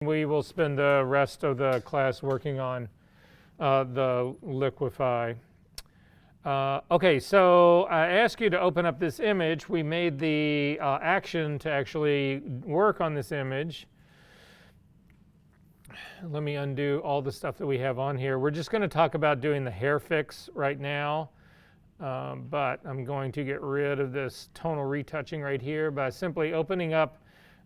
We will spend the rest of the class working on the liquefy. Okay, so I ask you to open up this image. We made the action to actually work on this image. Let me undo all the stuff that we have on here. We're just going to talk about doing the hair fix right now, but I'm going to get rid of this tonal retouching right here by simply opening up.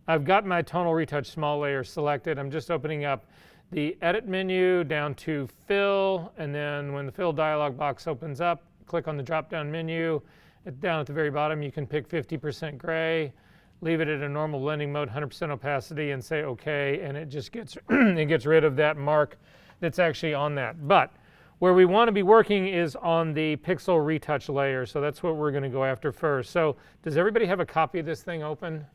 I've got my tonal retouch small layer selected. I'm just opening up the edit menu down to fill, and then when the fill dialog box opens up, click on the drop down menu. Down at the very bottom you can pick 50% gray, leave it at a normal blending mode, 100% opacity, and say OK, and it just gets it gets rid of that mark that's actually on that. But where we want to be working is on the pixel retouch layer, so that's what we're going to go after first. So does everybody have a copy of this thing open?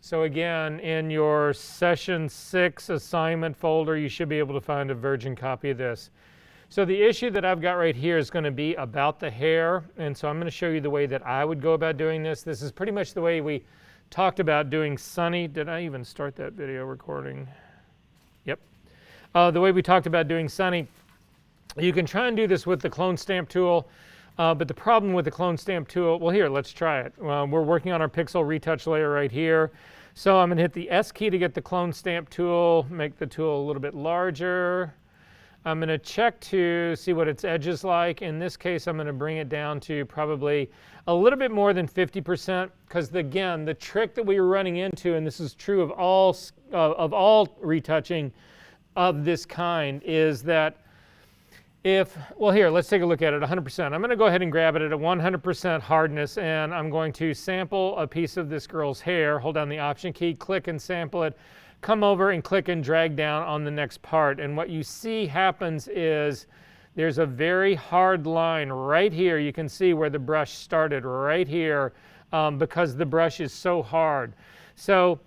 So again, in your session 6 assignment folder, you should be able to find a virgin copy of this. So the issue that I've got right here is going to be about the hair, and so I'm going to show you the way that I would go about doing this. This is pretty much the way we talked about doing Sunny. Did I even start that video recording? Yep. The way we talked about doing Sunny. You can try and do this with the clone stamp tool. But the problem with the clone stamp tool, well here, let's try it. We're working on our pixel retouch layer right here. So I'm going to hit the S key to get the clone stamp tool, make the tool a little bit larger. I'm going to check to see what its edge is like. In this case, I'm going to bring it down to probably a little bit more than 50%, because again, the trick that we were running into, and this is true of all retouching of this kind, is that well here, let's take a look at it, 100%. I'm going to go ahead and grab it at a 100% hardness, and I'm going to sample a piece of this girl's hair, hold down the Option key, click and sample it, come over and click and drag down on the next part. And what you see happens is there's a very hard line right here. You can see where the brush started right here because the brush is so hard. So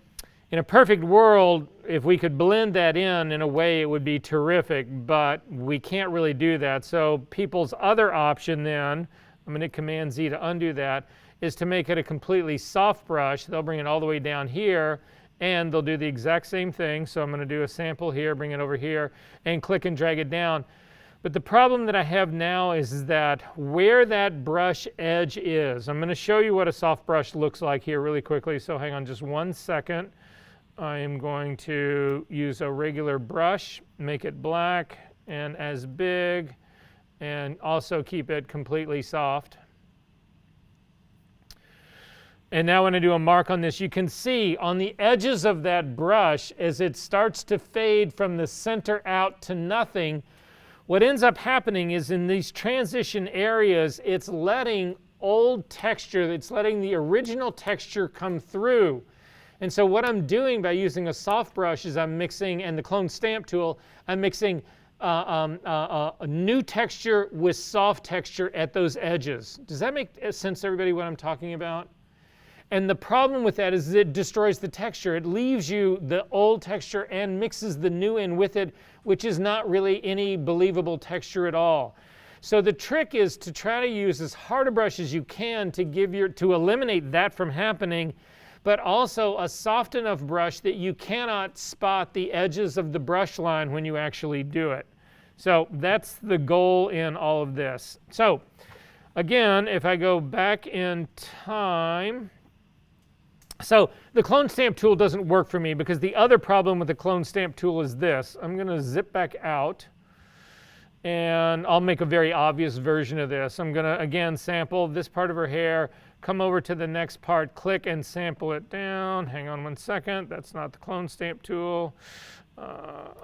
in a perfect world, if we could blend that in a way, it would be terrific, but we can't really do that. So people's other option then, I'm going to Command Z to undo that, is to make it a completely soft brush. They'll bring it all the way down here, and they'll do the exact same thing. So I'm going to do a sample here, bring it over here, and click and drag it down. But the problem that I have now is that where that brush edge is, I'm going to show you what a soft brush looks like here really quickly, so hang on just 1 second. I am going to use a regular brush, make it black and as big, and also keep it completely soft. And now when I do a mark on this, you can see on the edges of that brush, as it starts to fade from the center out to nothing, what ends up happening is in these transition areas, it's letting old texture, it's letting the original texture come through. And so what I'm doing by using a soft brush is I'm mixing, and the clone stamp tool, I'm mixing a new texture with soft texture at those edges. Does that make sense to everybody what I'm talking about? And the problem with that is it destroys the texture. It leaves you the old texture and mixes the new in with it, which is not really any believable texture at all. So the trick is to try to use as hard a brush as you can to eliminate that from happening, but also a soft enough brush that you cannot spot the edges of the brush line when you actually do it. So that's the goal in all of this. So again, if I go back in time, so the clone stamp tool doesn't work for me because the other problem with the clone stamp tool is this. I'm going to zip back out, and I'll make a very obvious version of this. I'm going to, again, sample this part of her hair, come over to the next part, click and sample it down. Hang on 1 second. That's not the clone stamp tool.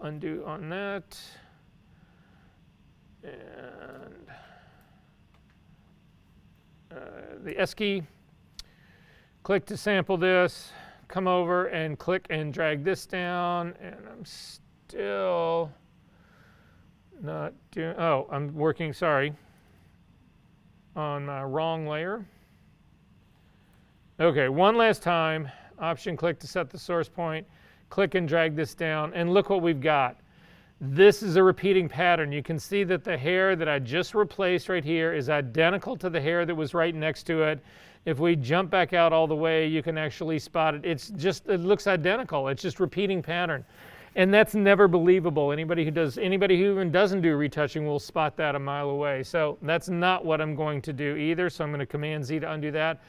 Undo on that. And the S key. Click to sample this. Come over and click and drag this down. And I'm still not doing, oh, I'm working, sorry, on my wrong layer. Okay, one last time, Option click to set the source point, click and drag this down, and look what we've got. This is a repeating pattern. You can see that the hair that I just replaced right here is identical to the hair that was right next to it. If we jump back out all the way, you can actually spot it. It looks identical. It's just repeating pattern. And that's never believable. Anybody who even doesn't do retouching will spot that a mile away. So that's not what I'm going to do either. So I'm going to Command Z to undo that.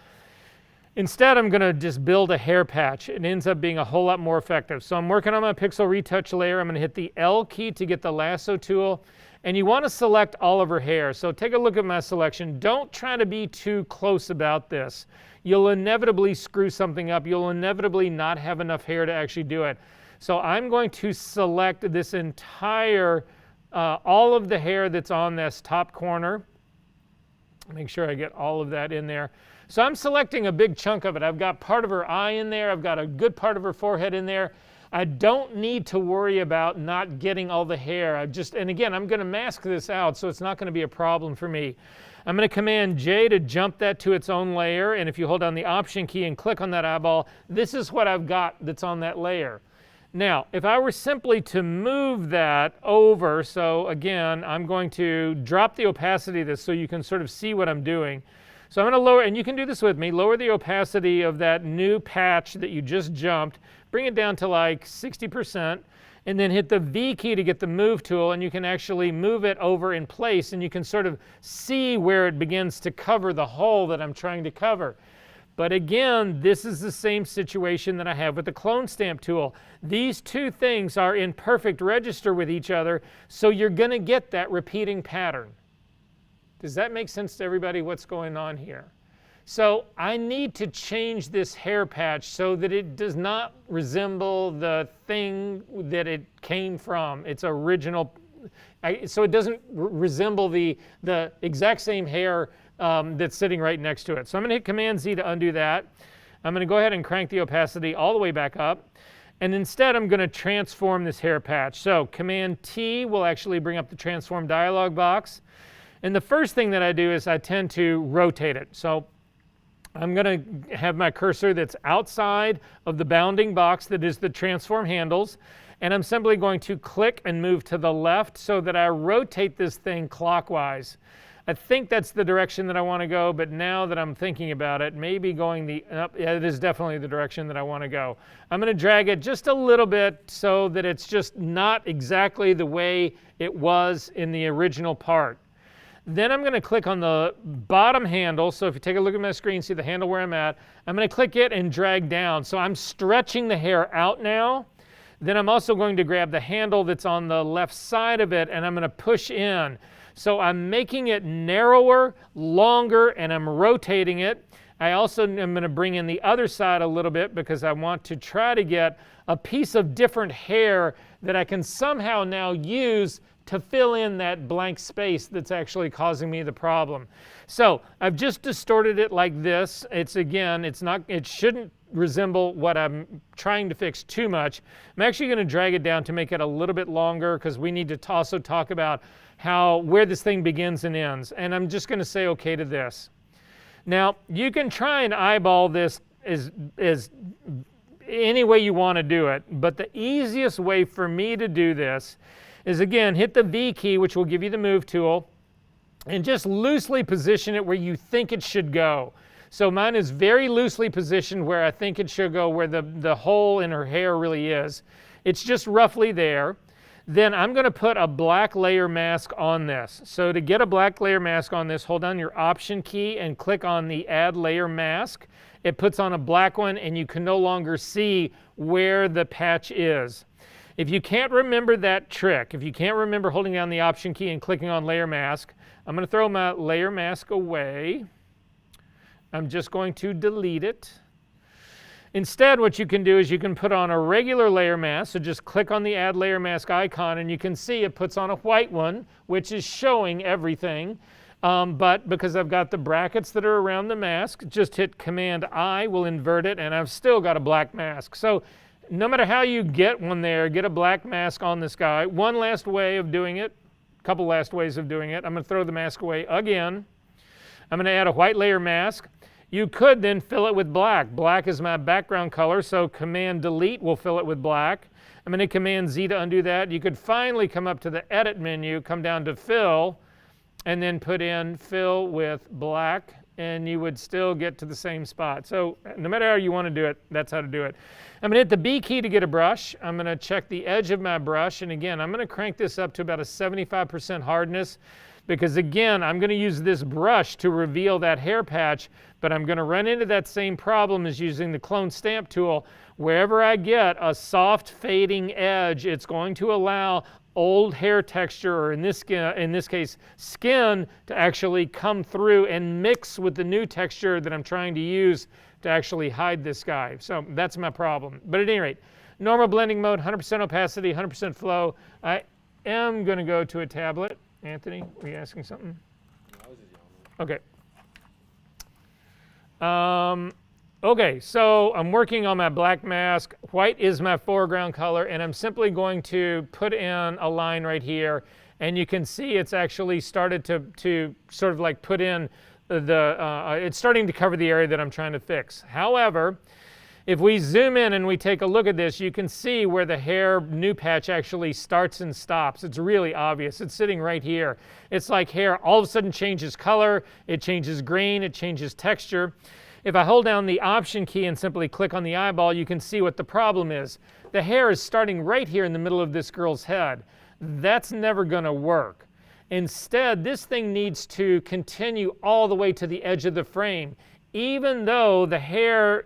Instead, I'm going to just build a hair patch. It ends up being a whole lot more effective. So I'm working on my pixel retouch layer. I'm going to hit the L key to get the lasso tool. And you want to select all of her hair. So take a look at my selection. Don't try to be too close about this. You'll inevitably screw something up. You'll inevitably not have enough hair to actually do it. So I'm going to select this entire, all of the hair that's on this top corner. Make sure I get all of that in there. So I'm selecting a big chunk of it. I've got part of her eye in there. I've got a good part of her forehead in there. I don't need to worry about not getting all the hair. And again, I'm going to mask this out, so it's not going to be a problem for me. I'm going to Command J to jump that to its own layer. And if you hold down the Option key and click on that eyeball, this is what I've got that's on that layer. Now, if I were simply to move that over, so again, I'm going to drop the opacity of this so you can sort of see what I'm doing. So I'm going to lower, and you can do this with me, lower the opacity of that new patch that you just jumped, bring it down to like 60%, and then hit the V key to get the move tool, and you can actually move it over in place, and you can sort of see where it begins to cover the hole that I'm trying to cover. But again, this is the same situation that I have with the clone stamp tool. These two things are in perfect register with each other, so you're going to get that repeating pattern. Does that make sense to everybody what's going on here? So I need to change this hair patch so that it does not resemble the thing that it came from, its original, so it doesn't resemble the exact same hair that's sitting right next to it. So I'm going to hit Command Z to undo that. I'm going to go ahead and crank the opacity all the way back up. And instead, I'm going to transform this hair patch. So Command T will actually bring up the transform dialog box. And the first thing that I do is I tend to rotate it. So I'm going to have my cursor that's outside of the bounding box that is the transform handles. And I'm simply going to click and move to the left so that I rotate this thing clockwise. I think that's the direction that I want to go, but now that I'm thinking about it, maybe going yeah, it is definitely the direction that I want to go. I'm going to drag it just a little bit so that it's just not exactly the way it was in the original part. Then I'm going to click on the bottom handle. So if you take a look at my screen, see the handle where I'm at. I'm going to click it and drag down. So I'm stretching the hair out now. Then I'm also going to grab the handle that's on the left side of it, and I'm going to push in. So I'm making it narrower, longer, and I'm rotating it. I also am going to bring in the other side a little bit because I want to try to get a piece of different hair that I can somehow now use to fill in that blank space that's actually causing me the problem. So I've just distorted it like this. It shouldn't resemble what I'm trying to fix too much. I'm actually going to drag it down to make it a little bit longer because we need to also talk about where this thing begins and ends. And I'm just going to say okay to this. Now, you can try and eyeball this as any way you want to do it, but the easiest way for me to do this is, again, hit the V key, which will give you the move tool, and just loosely position it where you think it should go. So mine is very loosely positioned where I think it should go, where the hole in her hair really is. It's just roughly there. Then I'm going to put a black layer mask on this. So to get a black layer mask on this, hold down your Option key and click on the Add Layer Mask. It puts on a black one, and you can no longer see where the patch is. If you can't remember that trick, if you can't remember holding down the Option key and clicking on Layer Mask, I'm going to throw my layer mask away. I'm just going to delete it. Instead, what you can do is you can put on a regular layer mask. So just click on the Add Layer Mask icon, and you can see it puts on a white one, which is showing everything. But because I've got the brackets that are around the mask, just hit Command I will invert it, and I've still got a black mask. So no matter how you get one there, get a black mask on this guy. One last way of doing it, a couple last ways of doing it. I'm going to throw the mask away again. I'm going to add a white layer mask. You could then fill it with black. Black is my background color, so Command Delete will fill it with black. I'm going to Command Z to undo that. You could finally come up to the Edit menu, come down to Fill, and then put in Fill with black, and you would still get to the same spot. So no matter how you want to do it, that's how to do it. I'm going to hit the B key to get a brush. I'm going to check the edge of my brush, and again, I'm going to crank this up to about a 75% hardness, because again, I'm going to use this brush to reveal that hair patch, but I'm going to run into that same problem as using the clone stamp tool. Wherever I get a soft fading edge, it's going to allow old hair texture, or in this case, skin, to actually come through and mix with the new texture that I'm trying to use to actually hide this guy. So that's my problem. But at any rate, normal blending mode, 100% opacity, 100% flow. I am going to go to a tablet. Anthony, were you asking something? No, I was just Okay. yelling. Okay, so I'm working on my black mask. White is my foreground color, and I'm simply going to put in a line right here, and you can see it's actually started to sort of like put in it's starting to cover the area that I'm trying to fix. However, if we zoom in and we take a look at this, you can see where the hair new patch actually starts and stops. It's really obvious. It's sitting right here. It's like hair all of a sudden changes color, it changes grain, it changes texture. If I hold down the Option key and simply click on the eyeball, you can see what the problem is. The hair is starting right here in the middle of this girl's head. That's never going to work. Instead, this thing needs to continue all the way to the edge of the frame. Even though the hair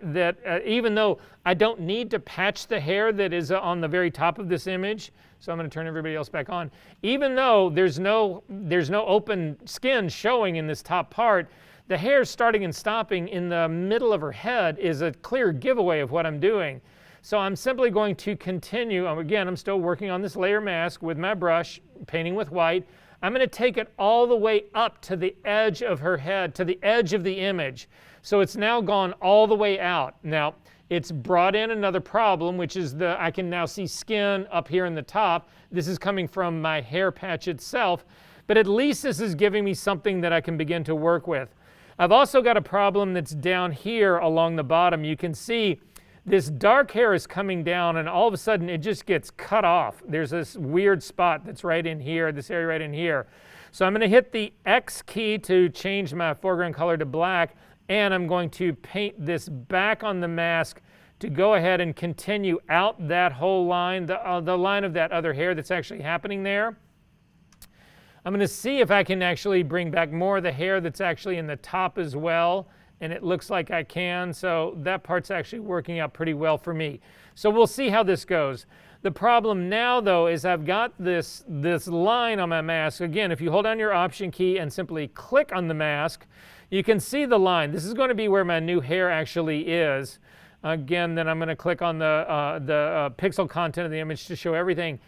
even though I don't need to patch the hair that is on the very top of this image, so I'm going to turn everybody else back on. Even though there's no open skin showing in this top part, the hair starting and stopping in the middle of her head is a clear giveaway of what I'm doing. So I'm simply going to continue. Again, I'm still working on this layer mask with my brush, painting with white. I'm going to take it all the way up to the edge of her head, to the edge of the image. So it's now gone all the way out. Now, it's brought in another problem, which is I can now see skin up here in the top. This is coming from my hair patch itself, but at least this is giving me something that I can begin to work with. I've also got a problem that's down here along the bottom. You can see this dark hair is coming down, and all of a sudden it just gets cut off. There's this weird spot that's right in here, this area right in here. So I'm going to hit the X key to change my foreground color to black, and I'm going to paint this back on the mask to go ahead and continue out that whole line, the line of that other hair that's actually happening there. I'm going to see if I can actually bring back more of the hair that's actually in the top as well, and it looks like I can, so that part's actually working out pretty well for me. So we'll see how this goes. The problem now, though, is I've got this line on my mask. Again, if you hold down your Option key and simply click on the mask, you can see the line. This is going to be where my new hair actually is. Again, then I'm going to click on the pixel content of the image to show everything.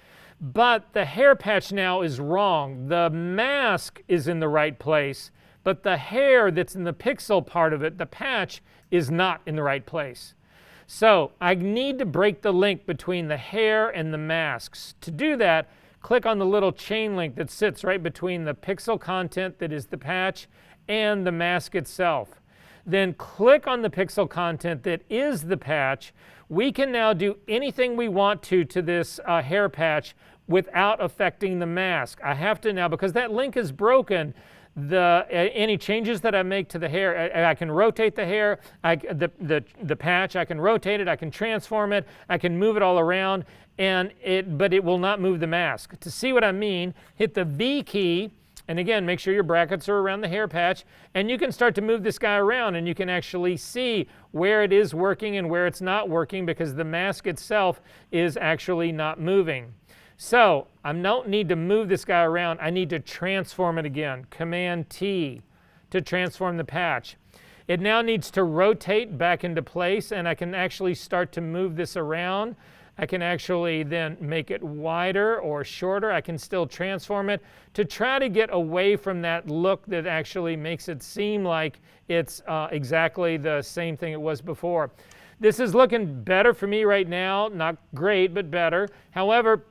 But the hair patch now is wrong. The mask is in the right place, but the hair that's in the pixel part of it, the patch, is not in the right place. So I need to break the link between the hair and the masks. To do that, click on the little chain link that sits right between the pixel content that is the patch and the mask itself. Then click on the pixel content that is the patch. We can now do anything we want to this hair patch without affecting the mask. I have to now, because that link is broken, any changes that I make to the hair, I can rotate the hair, the patch, I can rotate it, I can transform it, I can move it all around, but it will not move the mask. To see what I mean, hit the V key, and again, make sure your brackets are around the hair patch, and you can start to move this guy around, and you can actually see where it is working and where it's not working, because the mask itself is actually not moving. So I don't need to move this guy around. I need to transform it again. Command T to transform the patch. It now needs to rotate back into place, and I can actually start to move this around. I can actually then make it wider or shorter. I can still transform it to try to get away from that look that actually makes it seem like it's exactly the same thing it was before. This is looking better for me right now. Not great, but better. However,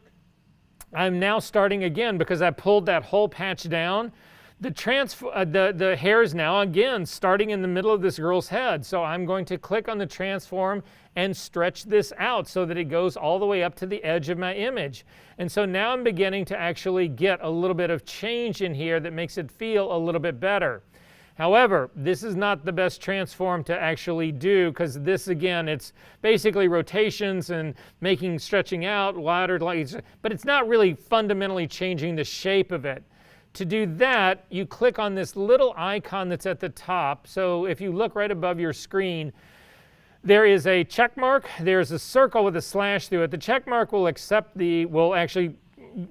I'm now starting again because I pulled that whole patch down. The hair is now again starting in the middle of this girl's head. So I'm going to click on the transform and stretch this out so that it goes all the way up to the edge of my image. And so now I'm beginning to actually get a little bit of change in here that makes it feel a little bit better. However, this is not the best transform to actually do, because this, again, it's basically rotations and stretching out wider, but it's not really fundamentally changing the shape of it. To do that, you click on this little icon that's at the top. So if you look right above your screen, there is a check mark. There's a circle with a slash through it. The check mark will actually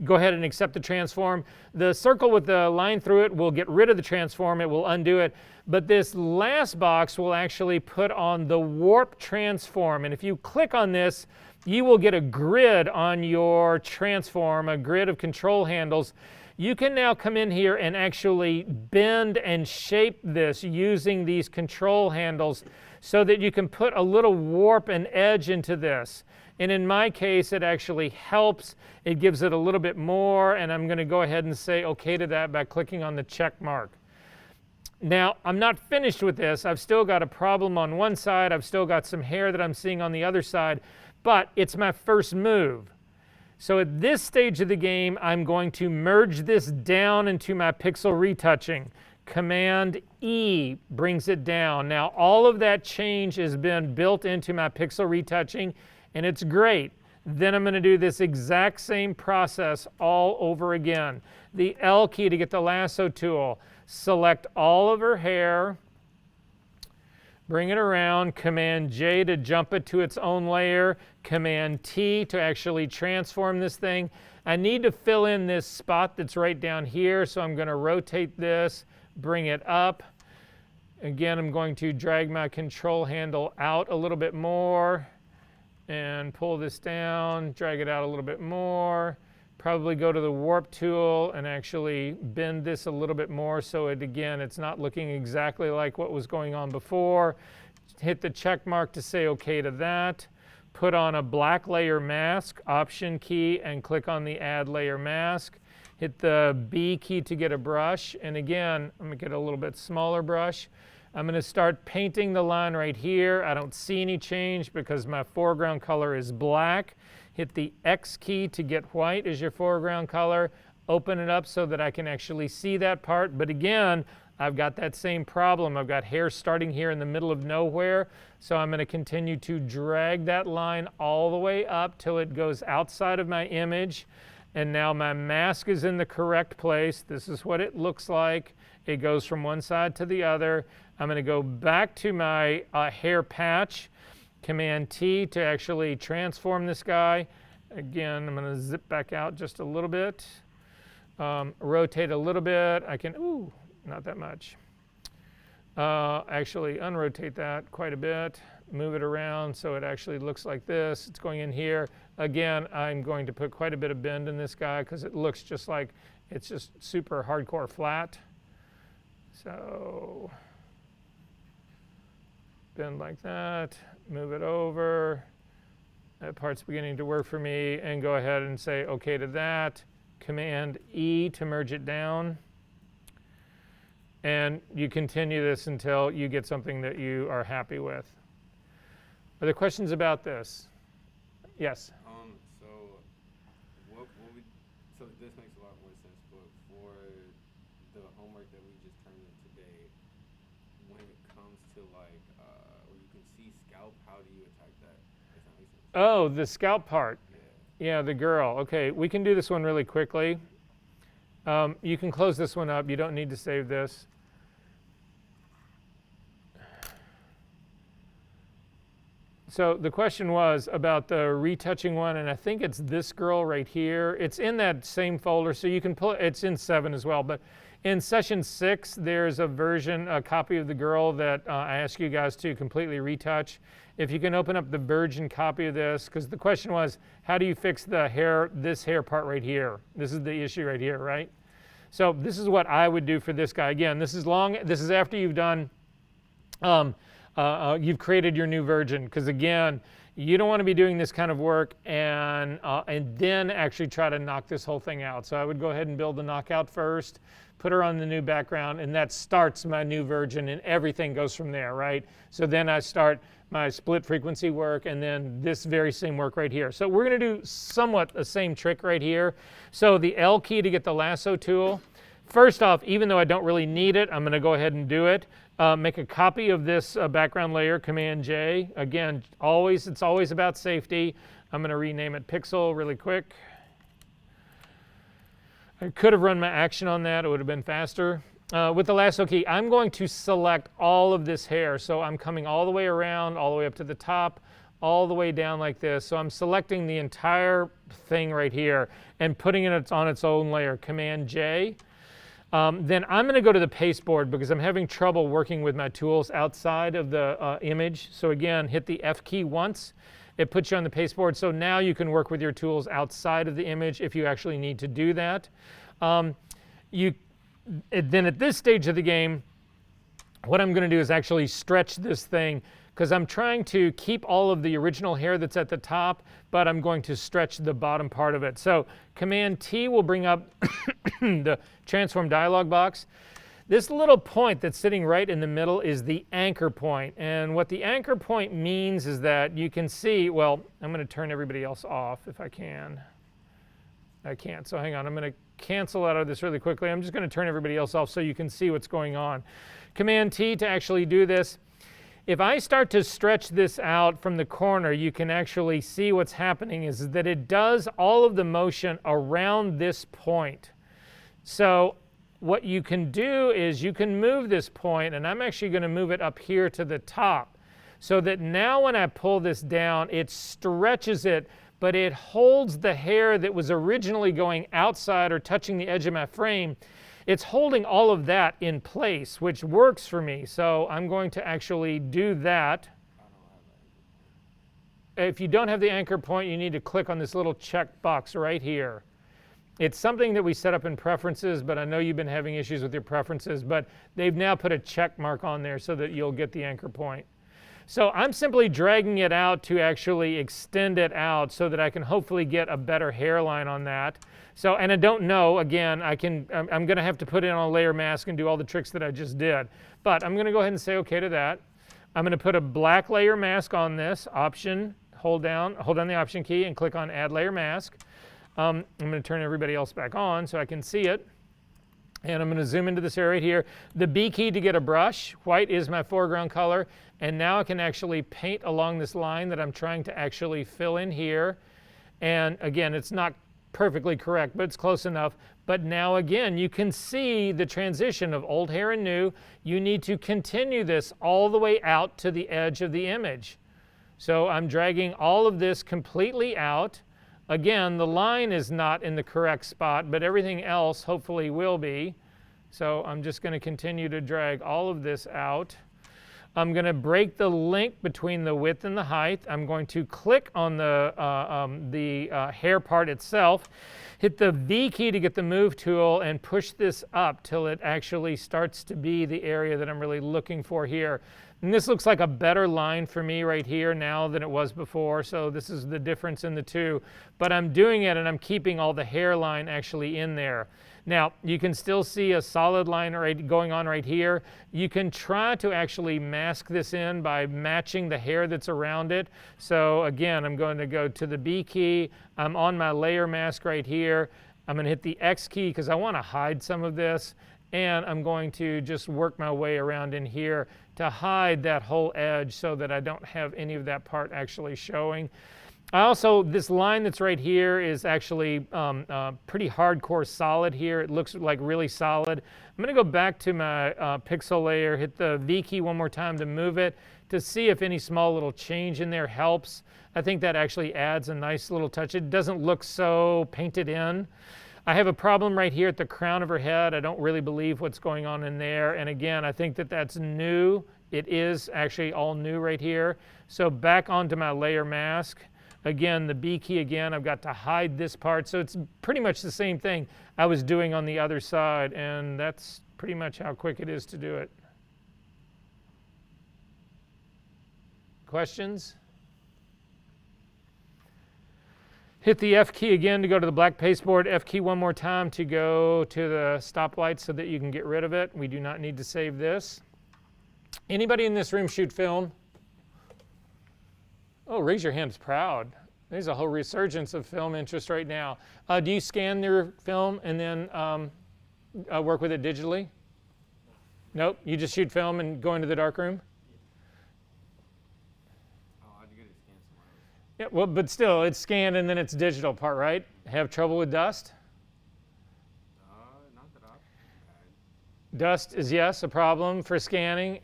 go ahead and accept the transform. The circle with the line through it will get rid of the transform. It will undo it. But this last box will actually put on the warp transform. And if you click on this, you will get a grid on your transform, a grid of control handles. You can now come in here and actually bend and shape this using these control handles so that you can put a little warp and edge into this. And in my case, it actually helps. It gives it a little bit more, and I'm going to go ahead and say OK to that by clicking on the check mark. Now, I'm not finished with this. I've still got a problem on one side. I've still got some hair that I'm seeing on the other side, but it's my first move. So at this stage of the game, I'm going to merge this down into my pixel retouching. Command E brings it down. Now, all of that change has been built into my pixel retouching, and it's great. Then I'm going to do this exact same process all over again. The L key to get the lasso tool. Select all of her hair, bring it around, Command J to jump it to its own layer, Command T to actually transform this thing. I need to fill in this spot that's right down here, so I'm going to rotate this, bring it up. Again, I'm going to drag my control handle out a little bit more and pull this down, drag it out a little bit more. Probably go to the warp tool and actually bend this a little bit more so it's not looking exactly like what was going on before. Hit the check mark to say OK to that. Put on a black layer mask, Option key, and click on the Add Layer Mask. Hit the B key to get a brush. And again, I'm going to get a little bit smaller brush. I'm going to start painting the line right here. I don't see any change because my foreground color is black. Hit the X key to get white as your foreground color. Open it up so that I can actually see that part. But again, I've got that same problem. I've got hair starting here in the middle of nowhere. So I'm going to continue to drag that line all the way up till it goes outside of my image. And now my mask is in the correct place. This is what it looks like. It goes from one side to the other. I'm going to go back to my hair patch. Command T to actually transform this guy. Again, I'm going to zip back out just a little bit. Rotate a little bit. I can, ooh, not that much. Actually unrotate that quite a bit. Move it around so it actually looks like this. It's going in here. Again, I'm going to put quite a bit of bend in this guy because it looks just like it's just super hardcore flat. So bend like that, move it over. That part's beginning to work for me, and go ahead and say OK to that. Command E to merge it down. And you continue this until you get something that you are happy with. Are there questions about this? Yes? So this makes a lot more sense, but for the homework that we just turned in today, when it comes to like, where you can see scalp, how do you attack that? Does that make sense? Oh, the scalp part. Yeah, the girl. Okay, we can do this one really quickly. You can close this one up. You don't need to save this. So the question was about the retouching one, and I think it's this girl right here. It's in that same folder, so you can pull it. It's in 7 as well, but in session 6, there's a copy of the girl that I asked you guys to completely retouch. If you can open up the virgin copy of this, because the question was, how do you fix the hair, this hair part right here? This is the issue right here, right? So this is what I would do for this guy. Again, this is after you've done, you've created your new version, because again, you don't want to be doing this kind of work and then actually try to knock this whole thing out. So I would go ahead and build the knockout first, put her on the new background, and that starts my new version, and everything goes from there, right? So then I start my split frequency work, and then this very same work right here. So we're going to do somewhat the same trick right here. So the L key to get the lasso tool. First off, even though I don't really need it, I'm going to go ahead and do it. Make a copy of this background layer, Command J. Again, it's always about safety. I'm going to rename it Pixel really quick. I could have run my action on that. It would have been faster. With the lasso key, I'm going to select all of this hair. So I'm coming all the way around, all the way up to the top, all the way down like this. So I'm selecting the entire thing right here and putting it on its own layer, Command J. Then I'm going to go to the pasteboard because I'm having trouble working with my tools outside of the image. So again, hit the F key once. It puts you on the pasteboard. So now you can work with your tools outside of the image if you actually need to do that. Then at this stage of the game, what I'm going to do is actually stretch this thing because I'm trying to keep all of the original hair that's at the top, but I'm going to stretch the bottom part of it. So Command T will bring up the transform dialog box. This little point that's sitting right in the middle is the anchor point. And what the anchor point means is that you can see, well, I'm going to turn everybody else off if I can. I can't, so hang on. I'm going to cancel out of this really quickly. I'm just going to turn everybody else off so you can see what's going on. Command T to actually do this. If I start to stretch this out from the corner, you can actually see what's happening is that it does all of the motion around this point. So what you can do is you can move this point, and I'm actually going to move it up here to the top so that now when I pull this down, it stretches it, but it holds the hair that was originally going outside or touching the edge of my frame. It's holding all of that in place, which works for me. So I'm going to actually do that. If you don't have the anchor point, you need to click on this little check box right here. It's something that we set up in preferences, but I know you've been having issues with your preferences, but they've now put a check mark on there so that you'll get the anchor point. So I'm simply dragging it out to actually extend it out so that I can hopefully get a better hairline on that. So, and I don't know, again, I'm going to have to put it on a layer mask and do all the tricks that I just did. But I'm going to go ahead and say OK to that. I'm going to put a black layer mask on this, Option, hold down the Option key and click on Add Layer Mask. I'm going to turn everybody else back on so I can see it. And I'm going to zoom into this area right here. The B key to get a brush. White is my foreground color. And now I can actually paint along this line that I'm trying to actually fill in here. And again, it's not perfectly correct, but it's close enough. But now again, you can see the transition of old hair and new. You need to continue this all the way out to the edge of the image. So I'm dragging all of this completely out. Again, the line is not in the correct spot, but everything else hopefully will be. So I'm just going to continue to drag all of this out. I'm going to break the link between the width and the height. I'm going to click on the hair part itself, hit the V key to get the move tool, and push this up till it actually starts to be the area that I'm really looking for here. And this looks like a better line for me right here now than it was before, so this is the difference in the two. But I'm doing it and I'm keeping all the hairline actually in there. Now, you can still see a solid line going on right here. You can try to actually mask this in by matching the hair that's around it. So again, I'm going to go to the B key. I'm on my layer mask right here. I'm going to hit the X key because I want to hide some of this. And I'm going to just work my way around in here to hide that whole edge so that I don't have any of that part actually showing. This line that's right here is actually pretty hardcore solid here. It looks like really solid. I'm going to go back to my pixel layer, hit the V key one more time to move it to see if any small little change in there helps. I think that actually adds a nice little touch. It doesn't look so painted in. I have a problem right here at the crown of her head. I don't really believe what's going on in there. And again, I think that that's new. It is actually all new right here. So back onto my layer mask. Again, the B key again, I've got to hide this part. So it's pretty much the same thing I was doing on the other side. And that's pretty much how quick it is to do it. Questions? Hit the F key again to go to the black pasteboard, F key one more time to go to the stoplight so that you can get rid of it. We do not need to save this. Anybody in this room shoot film? Oh, raise your hand, it's proud. There's a whole resurgence of film interest right now. Do you scan your film and then work with it digitally? Nope, you just shoot film and go into the darkroom? Oh, I get it scanned somewhere else. Yeah, well, but still, it's scanned and then it's digital part, right? Have trouble with dust? Not that I've had. Dust is, yes, a problem for scanning.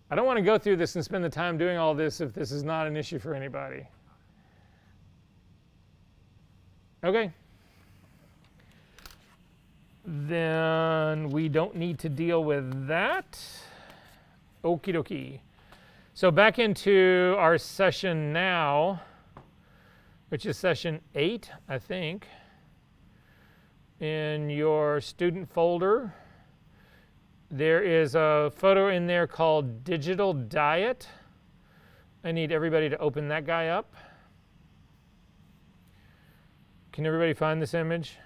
I don't want to go through this and spend the time doing all this if this is not an issue for anybody. Okay. Then we don't need to deal with that. Okie dokie. So back into our session now, which is session 8, I think. In your student folder, there is a photo in there called Digital Diet. I need everybody to open that guy up. Can everybody find this image?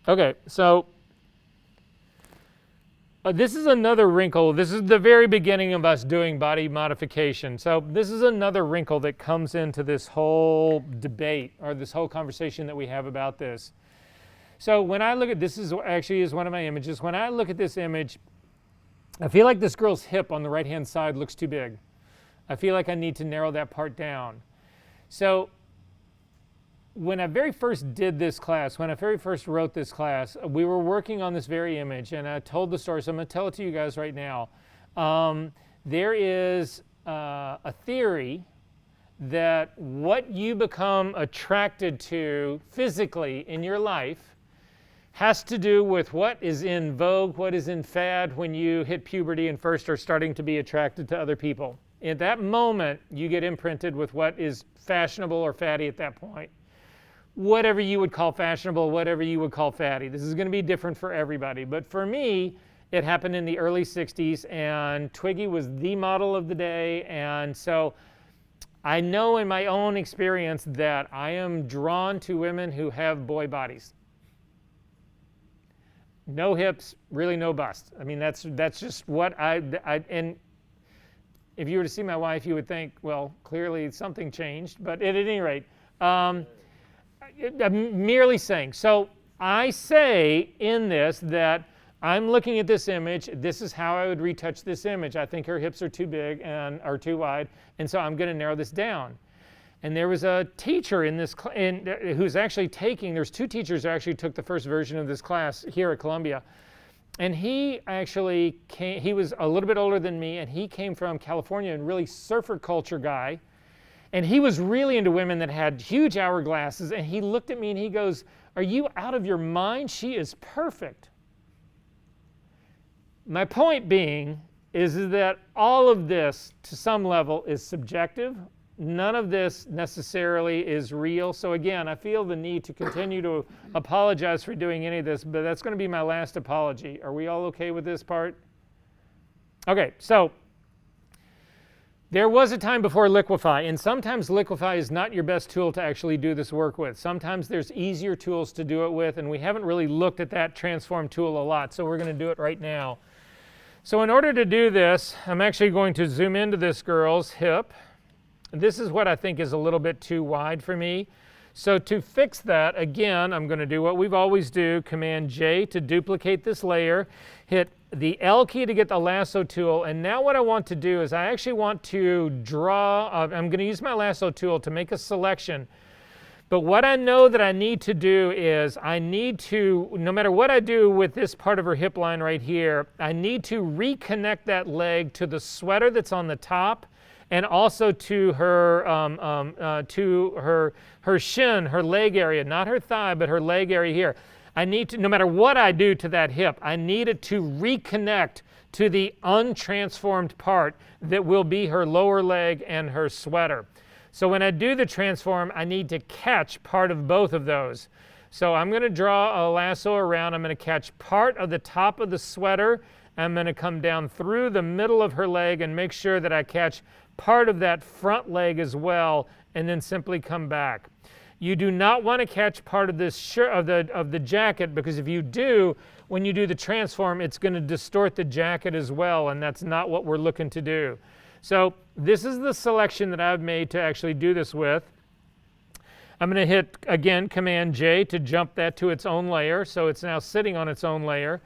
Okay, so this is another wrinkle. This is the very beginning of us doing body modification. So this is another wrinkle that comes into this whole debate or this whole conversation that we have about this. So when I look at this, is actually is one of my images. When I look at this image, I feel like this girl's hip on the right-hand side looks too big. I feel like I need to narrow that part down. So when I very first did this class, when I very first wrote this class, we were working on this very image, and I told the story, so I'm going to tell it to you guys right now. There is a theory that what you become attracted to physically in your life has to do with what is in vogue, what is in fad when you hit puberty and first are starting to be attracted to other people. At that moment, you get imprinted with what is fashionable or fatty at that point. Whatever you would call fashionable, whatever you would call fatty. This is going to be different for everybody. But for me, it happened in the early 60s, and Twiggy was the model of the day. And so I know in my own experience that I am drawn to women who have boy bodies. No hips, really no bust. I mean, that's just what and if you were to see my wife, you would think, well, clearly something changed. But at any rate, I'm merely saying. So I say in this that I'm looking at this image. This is how I would retouch this image. I think her hips are too big and are too wide, and so I'm going to narrow this down. And there was a teacher in this who's actually taking. There's 2 teachers who actually took the first version of this class here at Columbia, and he actually came. He was a little bit older than me, and he came from California, and really surfer culture guy. And he was really into women that had huge hourglasses, and he looked at me and he goes, "Are you out of your mind? She is perfect." My point being is that all of this, to some level, is subjective. None of this necessarily is real. So again, I feel the need to continue to apologize for doing any of this, but that's going to be my last apology. Are we all okay with this part? Okay, so there was a time before Liquify, and sometimes Liquify is not your best tool to actually do this work with. Sometimes there's easier tools to do it with, and we haven't really looked at that transform tool a lot, so we're going to do it right now. So in order to do this, I'm actually going to zoom into this girl's hip. This is what I think is a little bit too wide for me. So to fix that, again, I'm going to do what we've always do, Command J to duplicate this layer, hit the L key to get the lasso tool, and now what I want to do is I actually want to draw, I'm going to use my lasso tool to make a selection. But what I know that I need to do is I need to, no matter what I do with this part of her hip line right here, I need to reconnect that leg to the sweater that's on the top, and also to her her shin, her leg area, not her thigh, but her leg area here. I need to, no matter what I do to that hip, I need it to reconnect to the untransformed part that will be her lower leg and her sweater. So when I do the transform, I need to catch part of both of those. So I'm going to draw a lasso around. I'm going to catch part of the top of the sweater. I'm going to come down through the middle of her leg and make sure that I catch part of that front leg as well, and then simply come back. You do not want to catch part of this shirt of the jacket, because if you do, when you do the transform, it's going to distort the jacket as well, and that's not what we're looking to do. So this is the selection that I've made to actually do this with. I'm going to hit, again, Command J to jump that to its own layer, so it's now sitting on its own layer.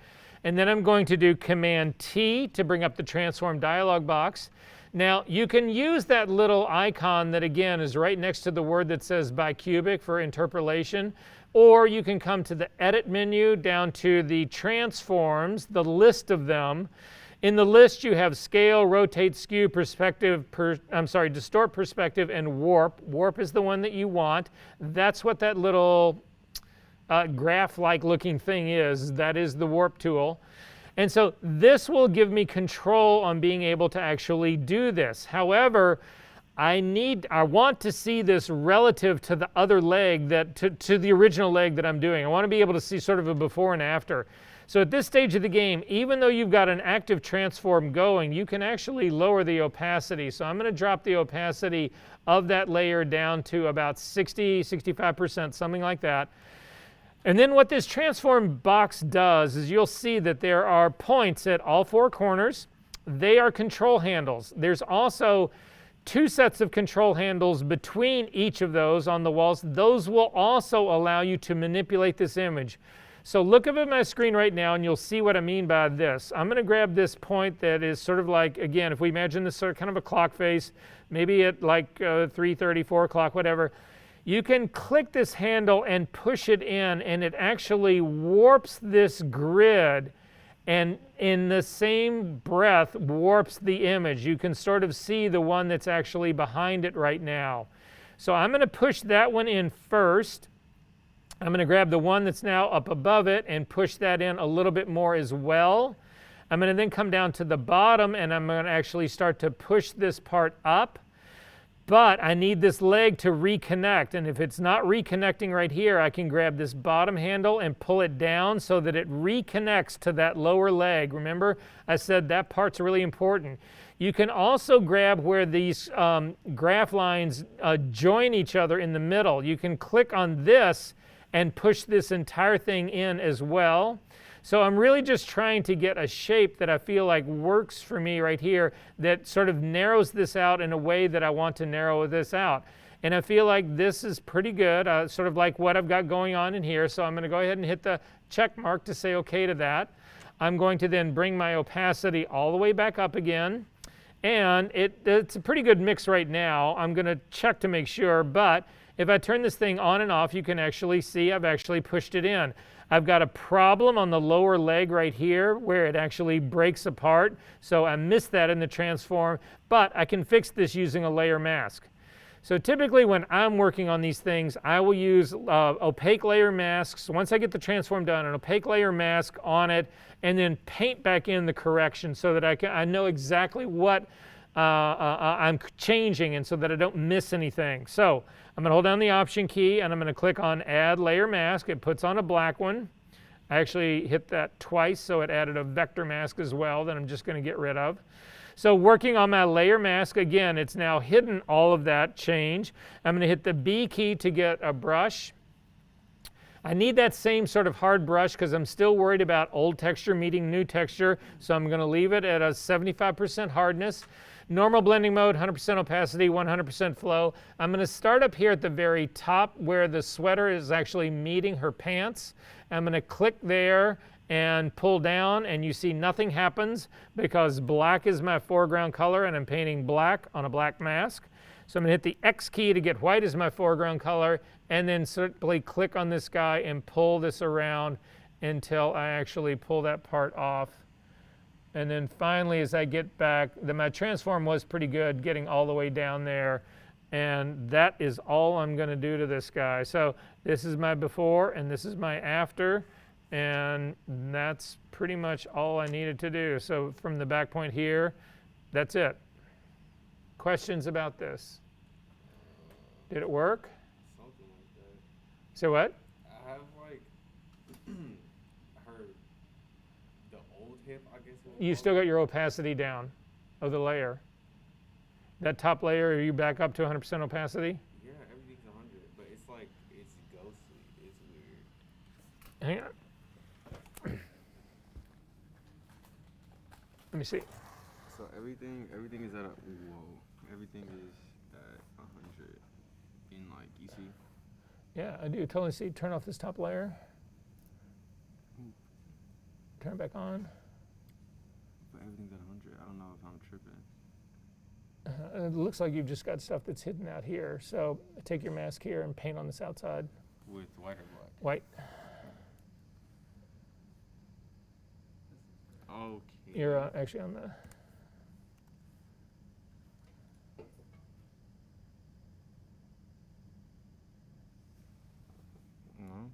And then I'm going to do Command T to bring up the transform dialog box. Now, you can use that little icon that, again, is right next to the word that says bicubic for interpolation, or you can come to the Edit menu down to the transforms, the list of them. In the list, you have scale, rotate, skew, perspective, distort, perspective, and warp. Warp is the one that you want. That's what that little graph-like looking thing is. That is the warp tool. And so this will give me control on being able to actually do this. However, I want to see this relative to the other leg, to the original leg that I'm doing. I want to be able to see sort of a before and after. So at this stage of the game, even though you've got an active transform going, you can actually lower the opacity. So I'm going to drop the opacity of that layer down to about 60, 65%, something like that. And then what this transform box does is you'll see that there are points at all four corners. They are control handles. There's also two sets of control handles between each of those on the walls. Those will also allow you to manipulate this image. So look up at my screen right now and you'll see what I mean by this. I'm going to grab this point that is sort of like, again, if we imagine this sort of kind of a clock face, maybe at like 3:30, 4 o'clock, whatever. You can click this handle and push it in, and it actually warps this grid, and in the same breath warps the image. You can sort of see the one that's actually behind it right now. So I'm going to push that one in first. I'm going to grab the one that's now up above it and push that in a little bit more as well. I'm going to then come down to the bottom, and I'm going to actually start to push this part up. But I need this leg to reconnect, and if it's not reconnecting right here, I can grab this bottom handle and pull it down so that it reconnects to that lower leg. Remember, I said that part's really important. You can also grab where these graph lines join each other in the middle. You can click on this and push this entire thing in as well. So I'm really just trying to get a shape that I feel like works for me right here that sort of narrows this out in a way that I want to narrow this out. And I feel like this is pretty good, sort of like what I've got going on in here. So I'm going to go ahead and hit the check mark to say OK to that. I'm going to then bring my opacity all the way back up again. And it's a pretty good mix right now. I'm going to check to make sure, but if I turn this thing on and off, you can actually see I've actually pushed it in. I've got a problem on the lower leg right here where it actually breaks apart. So I missed that in the transform, but I can fix this using a layer mask. So typically when I'm working on these things, I will use opaque layer masks. Once I get the transform done, an opaque layer mask on it, and then paint back in the correction so that I know exactly what I'm changing, and so that I don't miss anything. So I'm going to hold down the Option key and I'm going to click on Add Layer Mask. It puts on a black one. I actually hit that twice, so it added a vector mask as well that I'm just going to get rid of. So working on my layer mask, again, it's now hidden all of that change. I'm going to hit the B key to get a brush. I need that same sort of hard brush because I'm still worried about old texture meeting new texture, so I'm going to leave it at a 75% hardness. Normal blending mode, 100% opacity, 100% flow. I'm going to start up here at the very top where the sweater is actually meeting her pants. I'm going to click there and pull down, and you see nothing happens because black is my foreground color and I'm painting black on a black mask. So I'm going to hit the X key to get white as my foreground color, and then simply click on this guy and pull this around until I actually pull that part off. And then finally, as I get back, my transform was pretty good getting all the way down there. And that is all I'm going to do to this guy. So this is my before and this is my after. And that's pretty much all I needed to do. So from the back point here, that's it. Questions about this? Did it work? Something like that. So what? I have like her the old hip, I guess. You still got your opacity down of the layer. That top layer, are you back up to 100% opacity? Yeah, everything's 100, but it's like hang on. Let me see. So everything is at a everything is at 100 in like you see. Yeah, I do totally see. Turn off this top layer. Turn it back on. But everything's at 100. I don't know if I'm tripping. It looks like you've just got stuff that's hidden out here. So take your mask here and paint on this outside. With white or black? White. Okay. You're actually on the. No.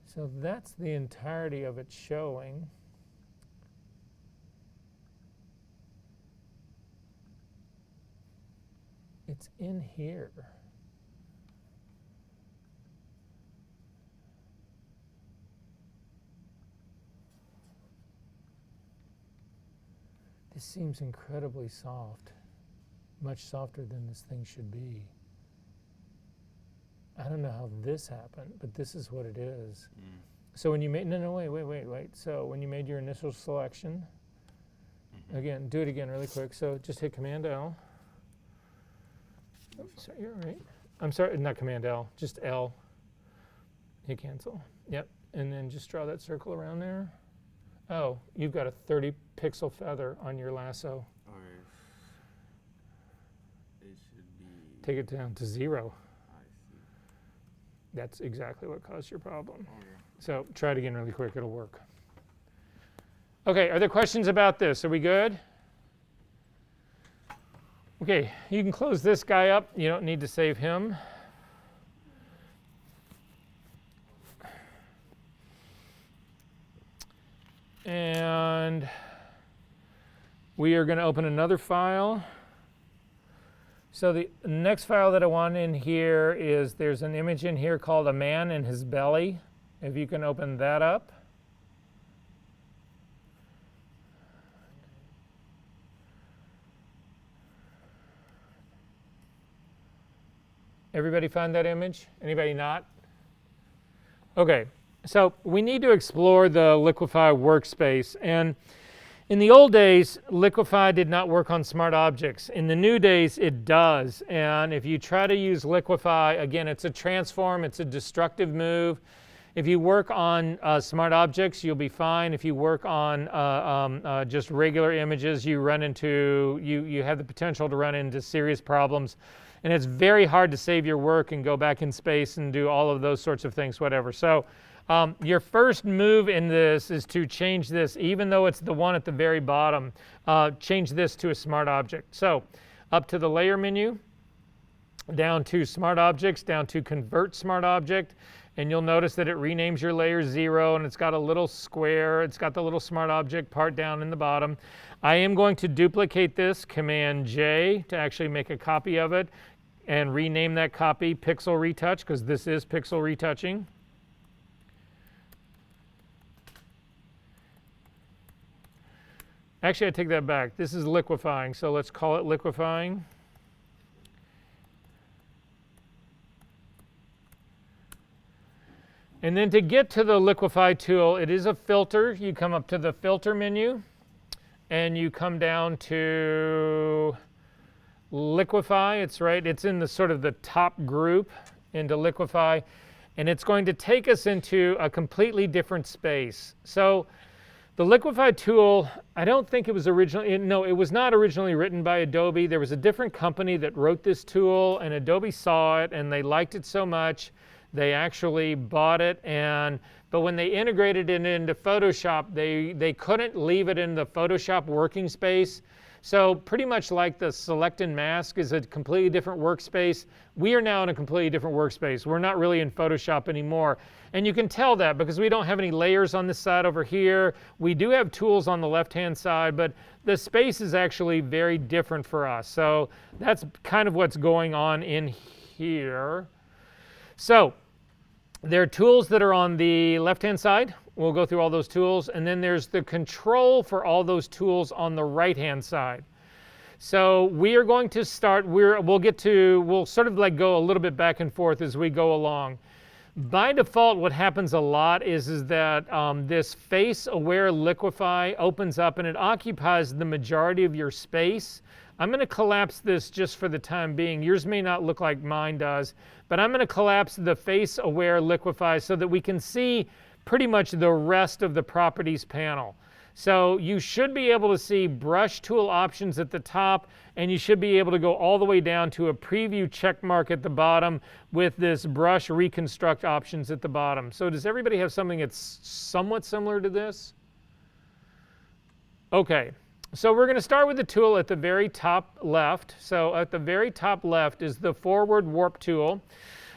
So that's the entirety of it showing. It's in here. This seems incredibly soft, much softer than this thing should be. I don't know how this happened, but this is what it is. So when you made, wait. So when you made your initial selection, again, do it again really quick. So just hit Command L. Oops, sorry, you're all right. I'm sorry, not Command L, just L. Hit cancel. Yep, and then just draw that circle around there. Oh, you've got a 30 pixel feather on your lasso. Okay. It should be. Take it down to 0. I see. That's exactly what caused your problem. Okay. So try it again really quick, it'll work. Okay, are there questions about this? Are we good? Okay, you can close this guy up. You don't need to save him. And we are going to open another file. So the next file that I want in here is, there's an image in here called a man in his belly. If you can open that up. Everybody find that image? Anybody not? Okay, so we need to explore the Liquify workspace. And in the old days, Liquify did not work on smart objects. In the new days, it does. And if you try to use Liquify, again, it's a transform, it's a destructive move. If you work on smart objects, you'll be fine. If you work on just regular images, you run into, you have the potential to run into serious problems. And it's very hard to save your work and go back in space and do all of those sorts of things, whatever. So your first move in this is to change this, even though it's the one at the very bottom, change this to a smart object. So up to the layer menu, down to smart objects, down to convert smart object, and you'll notice that it renames your layer 0, and it's got a little square. It's got the little smart object part down in the bottom. I am going to duplicate this, Command J, to actually make a copy of it, and rename that copy Pixel Retouch, because this is Pixel Retouching. Actually, I take that back. This is liquefying, so let's call it liquefying. And then to get to the Liquify tool, it is a filter. You come up to the filter menu, and you come down to Liquify. It's in the sort of the top group into Liquify, and it's going to take us into a completely different space. So the Liquify tool, I don't think it was originally, no, it was not originally written by Adobe. There was a different company that wrote this tool, and Adobe saw it, and they liked it so much They actually bought it, but when they integrated it into Photoshop, they couldn't leave it in the Photoshop working space. So pretty much like the Select and Mask is a completely different workspace, we are now in a completely different workspace. We're not really in Photoshop anymore. And you can tell that because we don't have any layers on this side over here. We do have tools on the left-hand side, but the space is actually very different for us. So that's kind of what's going on in here. So there are tools that are on the left-hand side. We'll go through all those tools. And then there's the control for all those tools on the right-hand side. So we are going to start, we'll sort of like go a little bit back and forth as we go along. By default, what happens a lot is that this face aware liquify opens up and it occupies the majority of your space. I'm going to collapse this just for the time being. Yours may not look like mine does, but I'm going to collapse the face aware liquify so that we can see pretty much the rest of the properties panel. So you should be able to see brush tool options at the top, and you should be able to go all the way down to a preview check mark at the bottom with this brush reconstruct options at the bottom. So does everybody have something that's somewhat similar to this? Okay, so we're going to start with the tool at the very top left. So at the very top left is the forward warp tool.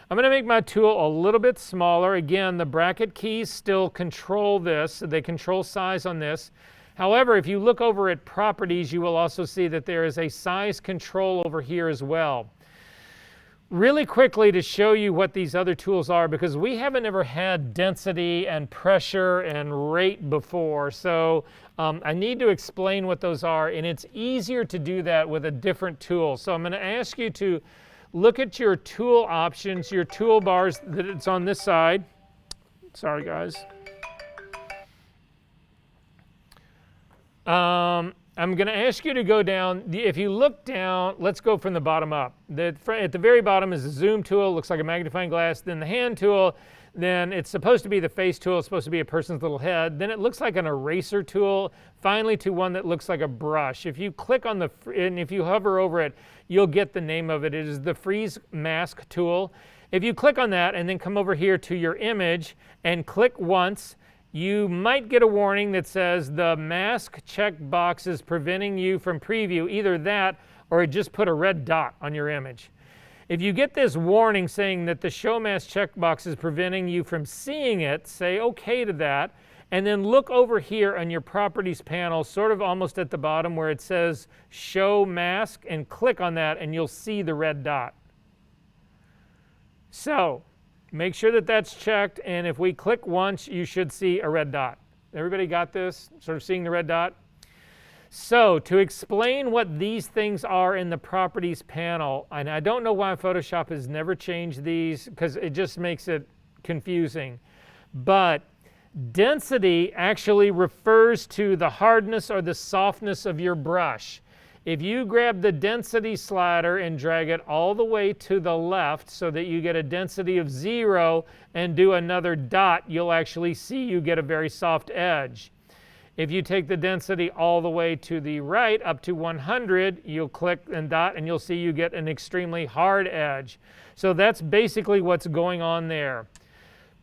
I'm going to make my tool a little bit smaller. Again, the bracket keys still control this. They control size on this. However, if you look over at properties, you will also see that there is a size control over here as well. Really quickly to show you what these other tools are, because we haven't ever had density and pressure and rate before. So I need to explain what those are, and it's easier to do that with a different tool. So I'm going to ask you to look at your tool options, your toolbars that it's on this side. Sorry, guys. I'm going to ask you to go down. If you look down, let's go from the bottom up. At the very bottom is the zoom tool, looks like a magnifying glass. Then the hand tool. Then it's supposed to be the face tool. It's supposed to be a person's little head. Then it looks like an eraser tool. Finally, to one that looks like a brush. If you click on and if you hover over it, you'll get the name of it. It is the freeze mask tool. If you click on that and then come over here to your image and click once, you might get a warning that says the mask checkbox is preventing you from preview. Either that or it just put a red dot on your image. If you get this warning saying that the show mask checkbox is preventing you from seeing it, say OK to that, and then look over here on your properties panel, sort of almost at the bottom where it says show mask, and click on that and you'll see the red dot. So make sure that that's checked, and if we click once, you should see a red dot. Everybody got this? Sort of seeing the red dot? So to explain what these things are in the properties panel, and I don't know why Photoshop has never changed these because it just makes it confusing, but density actually refers to the hardness or the softness of your brush. If you grab the density slider and drag it all the way to the left so that you get a density of 0 and do another dot, you'll actually see you get a very soft edge. If you take the density all the way to the right up to 100, you'll click and dot and you'll see you get an extremely hard edge. So that's basically what's going on there.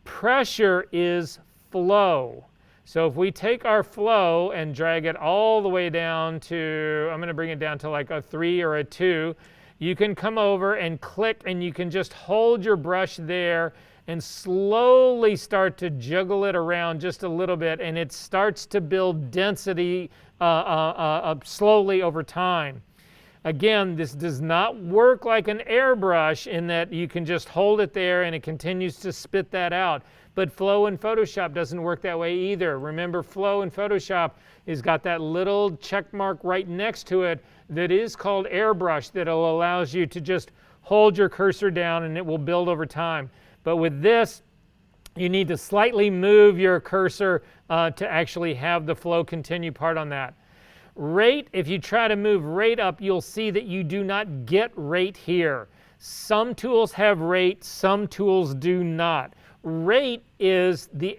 Pressure is flow. So if we take our flow and drag it all the way down to, I'm going to bring it down to like a 3 or a 2, you can come over and click and you can just hold your brush there and slowly start to juggle it around just a little bit, and it starts to build density slowly over time. Again, this does not work like an airbrush in that you can just hold it there and it continues to spit that out. But flow in Photoshop doesn't work that way either. Remember, flow in Photoshop has got that little check mark right next to it that is called airbrush that allows you to just hold your cursor down and it will build over time. But with this, you need to slightly move your cursor to actually have the flow continue part on that. Rate, if you try to move rate up, you'll see that you do not get rate here. Some tools have rate, some tools do not. Rate is the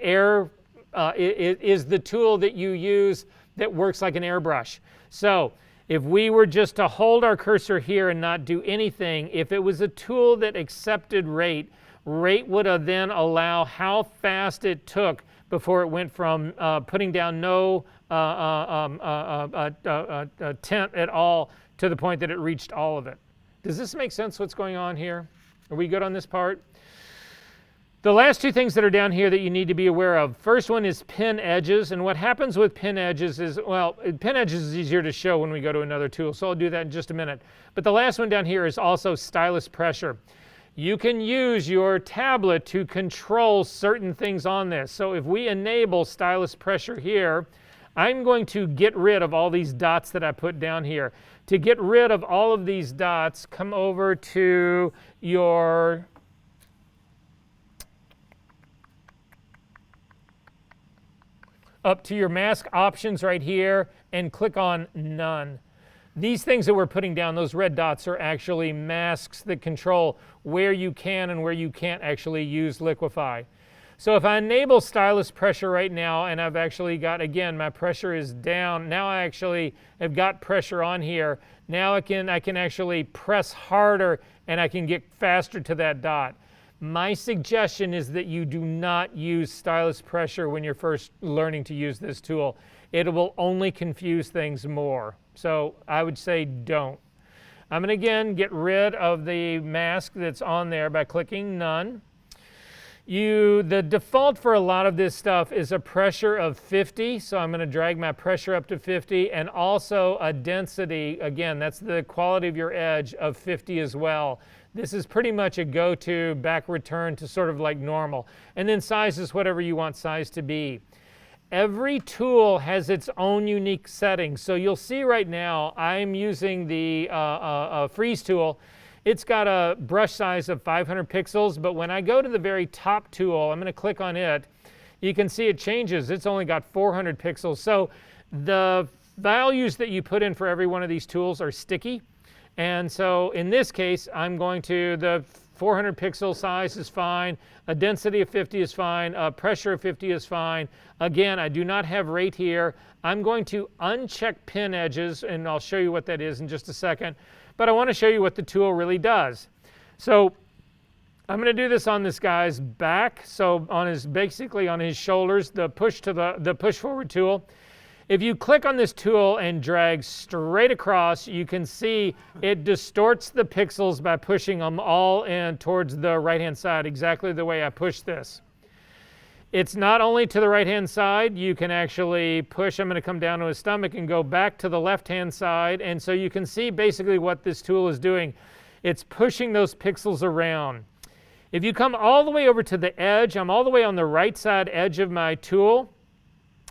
is the tool that you use that works like an airbrush. So if we were just to hold our cursor here and not do anything, if it was a tool that accepted rate, rate would then allow how fast it took before it went from putting down no tint at all to the point that it reached all of it. Does this make sense what's going on here? Are we good on this part? The last two things that are down here that you need to be aware of. First one is pin edges, and what happens with pin edges is, well, pin edges is easier to show when we go to another tool, so I'll do that in just a minute. But the last one down here is also stylus pressure. You can use your tablet to control certain things on this. So if we enable stylus pressure here, I'm going to get rid of all these dots that I put down here. To get rid of all of these dots, come over to your mask options right here and click on none. These things that we're putting down, those red dots, are actually masks that control where you can and where you can't actually use liquify. So if I enable stylus pressure right now, and I've actually got, again, my pressure is down. Now I actually have got pressure on here. Now I can actually press harder and I can get faster to that dot. My suggestion is that you do not use stylus pressure when you're first learning to use this tool. It will only confuse things more. So I would say don't. I'm going to again get rid of the mask that's on there by clicking none. The default for a lot of this stuff is a pressure of 50, so I'm going to drag my pressure up to 50, and also a density, again, that's the quality of your edge, of 50 as well. This is pretty much a go-to back return to sort of like normal. And then size is whatever you want size to be. Every tool has its own unique settings. So you'll see right now I'm using the freeze tool. It's got a brush size of 500 pixels, but when I go to the very top tool, I'm going to click on it, you can see it changes. It's only got 400 pixels. So the values that you put in for every one of these tools are sticky. And so in this case, I'm going to, the 400 pixel size is fine, a density of 50 is fine, a pressure of 50 is fine. Again, I do not have rate here. I'm going to uncheck pin edges, and I'll show you what that is in just a second. But I want to show you what the tool really does. So I'm going to do this on this guy's back. So on his, basically on his shoulders, the push forward tool. If you click on this tool and drag straight across, you can see it distorts the pixels by pushing them all in towards the right-hand side, exactly the way I push this. It's not only to the right-hand side, you can actually push, I'm going to come down to his stomach and go back to the left-hand side, and so you can see basically what this tool is doing. It's pushing those pixels around. If you come all the way over to the edge, I'm all the way on the right side edge of my tool,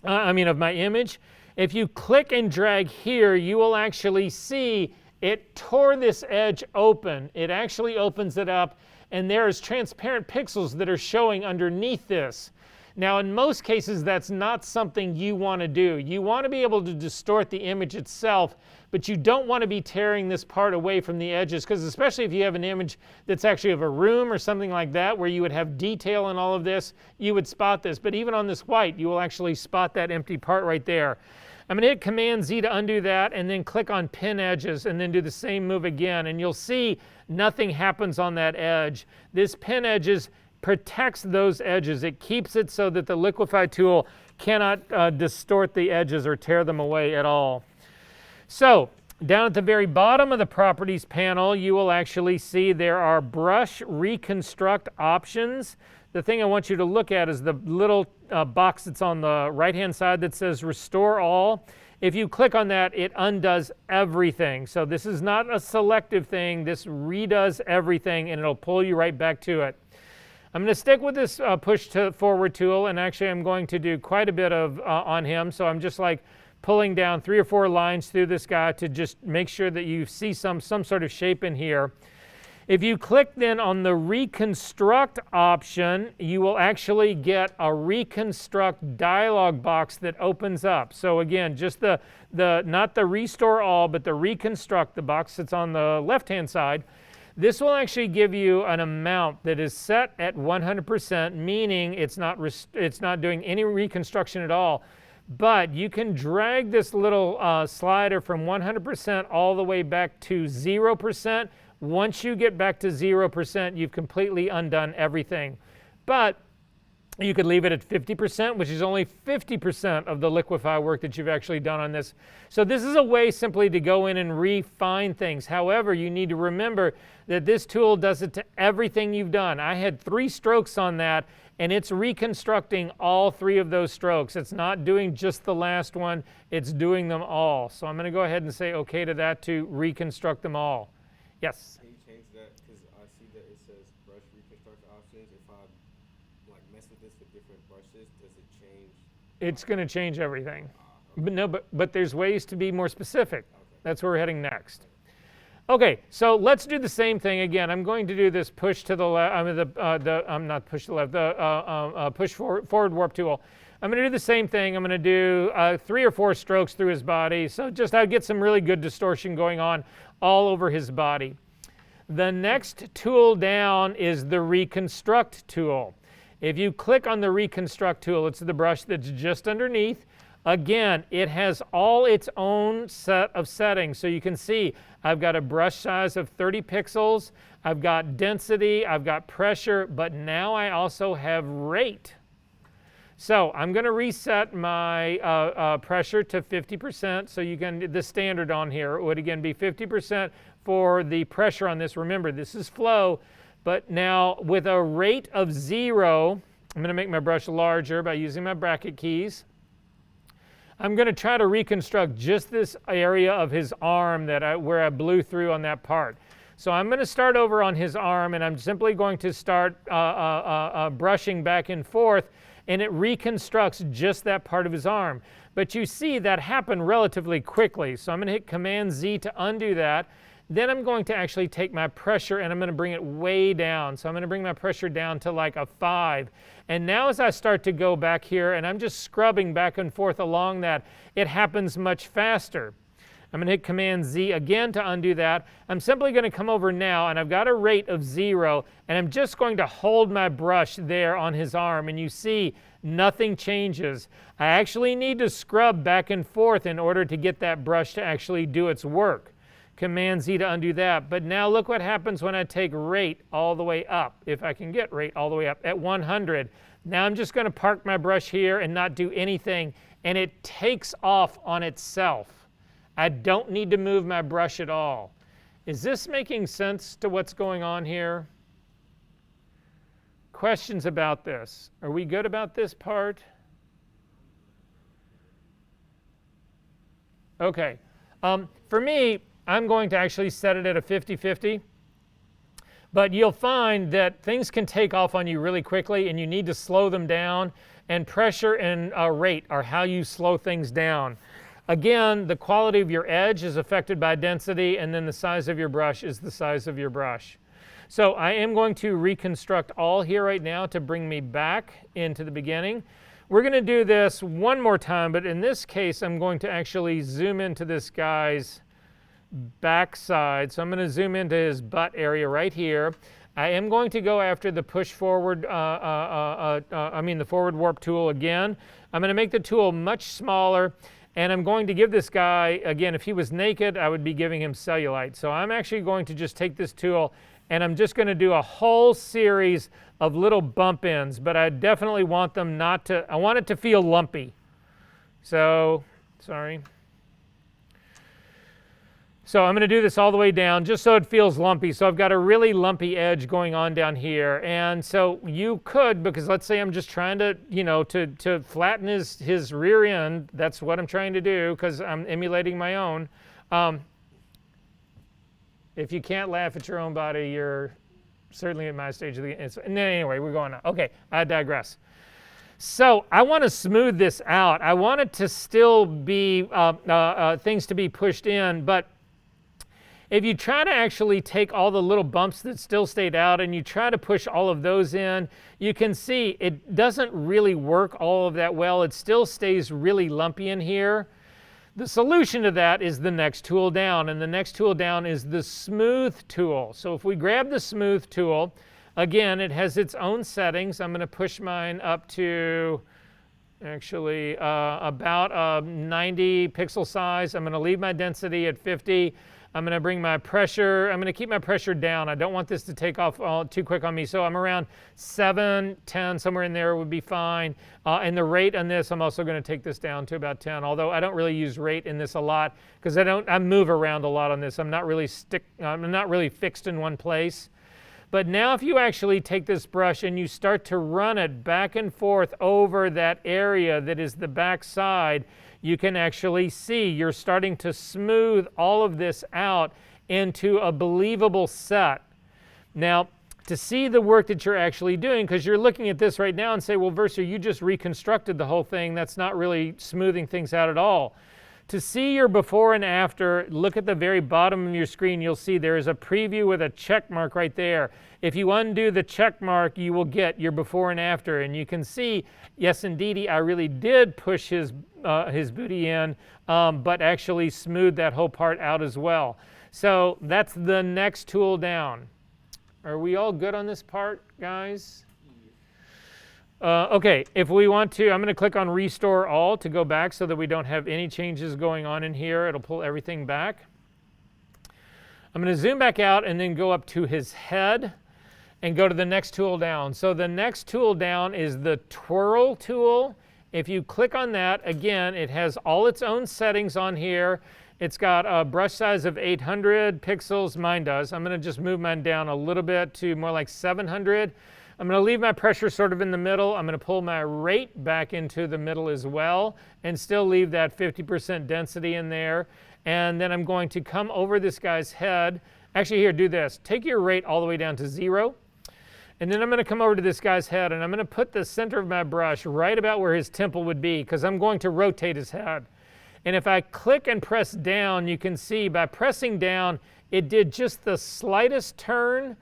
of my image. If you click and drag here, you will actually see it tore this edge open. It actually opens it up, and there's transparent pixels that are showing underneath this. Now, in most cases, that's not something you want to do. You want to be able to distort the image itself, but you don't want to be tearing this part away from the edges, because especially if you have an image that's actually of a room or something like that, where you would have detail in all of this, you would spot this. But even on this white, you will actually spot that empty part right there. I'm going to hit Command-Z to undo that, and then click on Pin Edges, and then do the same move again, and you'll see nothing happens on that edge. This Pin Edges protects those edges. It keeps it so that the liquify tool cannot distort the edges or tear them away at all. So down at the very bottom of the properties panel, you will actually see there are brush reconstruct options. The thing I want you to look at is the little box that's on the right hand side that says restore all. If you click on that, it undoes everything. So this is not a selective thing. This redoes everything, and it'll pull you right back to it. I'm going to stick with this push to forward tool, and actually I'm going to do quite a bit of on him. So I'm just like pulling down 3 or 4 lines through this guy to just make sure that you see some sort of shape in here. If you click then on the reconstruct option, you will actually get a reconstruct dialog box that opens up. So again, just not the restore all, but the reconstruct, the box that's on the left hand side. This will actually give you an amount that is set at 100%, meaning it's not doing any reconstruction at all. But you can drag this little slider from 100% all the way back to 0% Once you get back to 0%, you've completely undone everything. But you could leave it at 50%, which is only 50% of the liquefy work that you've actually done on this. So this is a way simply to go in and refine things. However, you need to remember that this tool does it to everything you've done. I had 3 strokes on that, and it's reconstructing all 3 of those strokes. It's not doing just the last one, it's doing them all. So I'm going to go ahead and say okay to that to reconstruct them all. Yes? Can you change that? Because I see that it says brush reconstruct options. If I mess with this with different brushes, does it change? It's going to change everything. But no, but there's ways to be more specific. Okay. That's where we're heading next. Okay, so let's do the same thing again. I'm going to do this push to the left. I'm not push to the left. The push forward warp tool. I'm going to do the same thing. I'm going to do 3 or 4 strokes through his body. So just I'll get some really good distortion going on all over his body. The next tool down is the reconstruct tool. If you click on the reconstruct tool, it's the brush that's just underneath. Again, it has all its own set of settings. So you can see I've got a brush size of 30 pixels, I've got density, I've got pressure, but now I also have rate. So I'm going to reset my pressure to 50%. So you can, the standard on here would again be 50% for the pressure on this. Remember, this is flow, but now with a rate of 0, I'm going to make my brush larger by using my bracket keys. I'm going to try to reconstruct just this area of his arm that where I blew through on that part. So I'm going to start over on his arm, and I'm simply going to start brushing back and forth, and it reconstructs just that part of his arm. But you see that happened relatively quickly. So I'm going to hit Command Z to undo that. Then I'm going to actually take my pressure and I'm going to bring it way down. So I'm going to bring my pressure down to like a 5. And now as I start to go back here and I'm just scrubbing back and forth along that, it happens much faster. I'm going to hit Command Z again to undo that. I'm simply going to come over now and I've got a rate of 0 and I'm just going to hold my brush there on his arm, and you see nothing changes. I actually need to scrub back and forth in order to get that brush to actually do its work. Command Z to undo that. But now look what happens when I take rate all the way up, if I can get rate all the way up at 100. Now I'm just going to park my brush here and not do anything, and it takes off on itself. I don't need to move my brush at all. Is this making sense to what's going on here? Questions about this? Are we good about this part? Okay. For me, I'm going to actually set it at a 50-50. But you'll find that things can take off on you really quickly, and you need to slow them down. And pressure and rate are how you slow things down. Again, the quality of your edge is affected by density, and then the size of your brush is the size of your brush. So I am going to reconstruct all here right now to bring me back into the beginning. We're going to do this one more time, but in this case, I'm going to actually zoom into this guy's backside. So I'm going to zoom into his butt area right here. I am going to go after the push forward, the forward warp tool again. I'm going to make the tool much smaller, and I'm going to give this guy, again, if he was naked, I would be giving him cellulite. So I'm actually going to just take this tool, and I'm just going to do a whole series of little bump ins, but I definitely want them not to, I want it to feel lumpy. So, sorry. So I'm going to do this all the way down just so it feels lumpy. So I've got a really lumpy edge going on down here. And so you could, because let's say I'm just trying to, to flatten his rear end. That's what I'm trying to do because I'm emulating my own. If you can't laugh at your own body, you're certainly at my stage of the game. Anyway, we're going on. Okay, I digress. So I want to smooth this out. I want it to still be things to be pushed in, but if you try to actually take all the little bumps that still stayed out and you try to push all of those in, you can see it doesn't really work all of that well. It still stays really lumpy in here. The solution to that is the next tool down, and the next tool down is the smooth tool. So if we grab the smooth tool, again, it has its own settings. I'm going to push mine up to actually about 90 pixel size. I'm going to leave my density at 50. I'm going to bring my pressure, I'm going to keep my pressure down. I don't want this to take off too quick on me. So I'm around 7, 10, somewhere in there would be fine. And the rate on this, I'm also going to take this down to about 10, although I don't really use rate in this a lot because I move around a lot on this. I'm not really fixed in one place. But now if you actually take this brush and you start to run it back and forth over that area that is the back side, you can actually see you're starting to smooth all of this out into a believable set. Now, to see the work that you're actually doing, because you're looking at this right now and say, well, Versa, you just reconstructed the whole thing. That's not really smoothing things out at all. To see your before and after, look at the very bottom of your screen. You'll see there is a preview with a check mark right there. If you undo the check mark, you will get your before and after. And you can see, yes, indeedy, I really did push his booty in, but actually smoothed that whole part out as well. So that's the next tool down. Are we all good on this part, guys? Okay, if we want to, I'm going to click on Restore All to go back so that we don't have any changes going on in here. It'll pull everything back. I'm going to zoom back out and then go up to his head and go to the next tool down. So the next tool down is the Twirl tool. If you click on that, again, it has all its own settings on here. It's got a brush size of 800 pixels, mine does. I'm going to just move mine down a little bit to more like 700. I'm going to leave my pressure sort of in the middle. I'm going to pull my rate back into the middle as well and still leave that 50% density in there. And then I'm going to come over this guy's head. Actually, here, do this. Take your rate all the way down to 0. And then I'm going to come over to this guy's head and I'm going to put the center of my brush right about where his temple would be because I'm going to rotate his head. And if I click and press down, you can see by pressing down, it did just the slightest turn.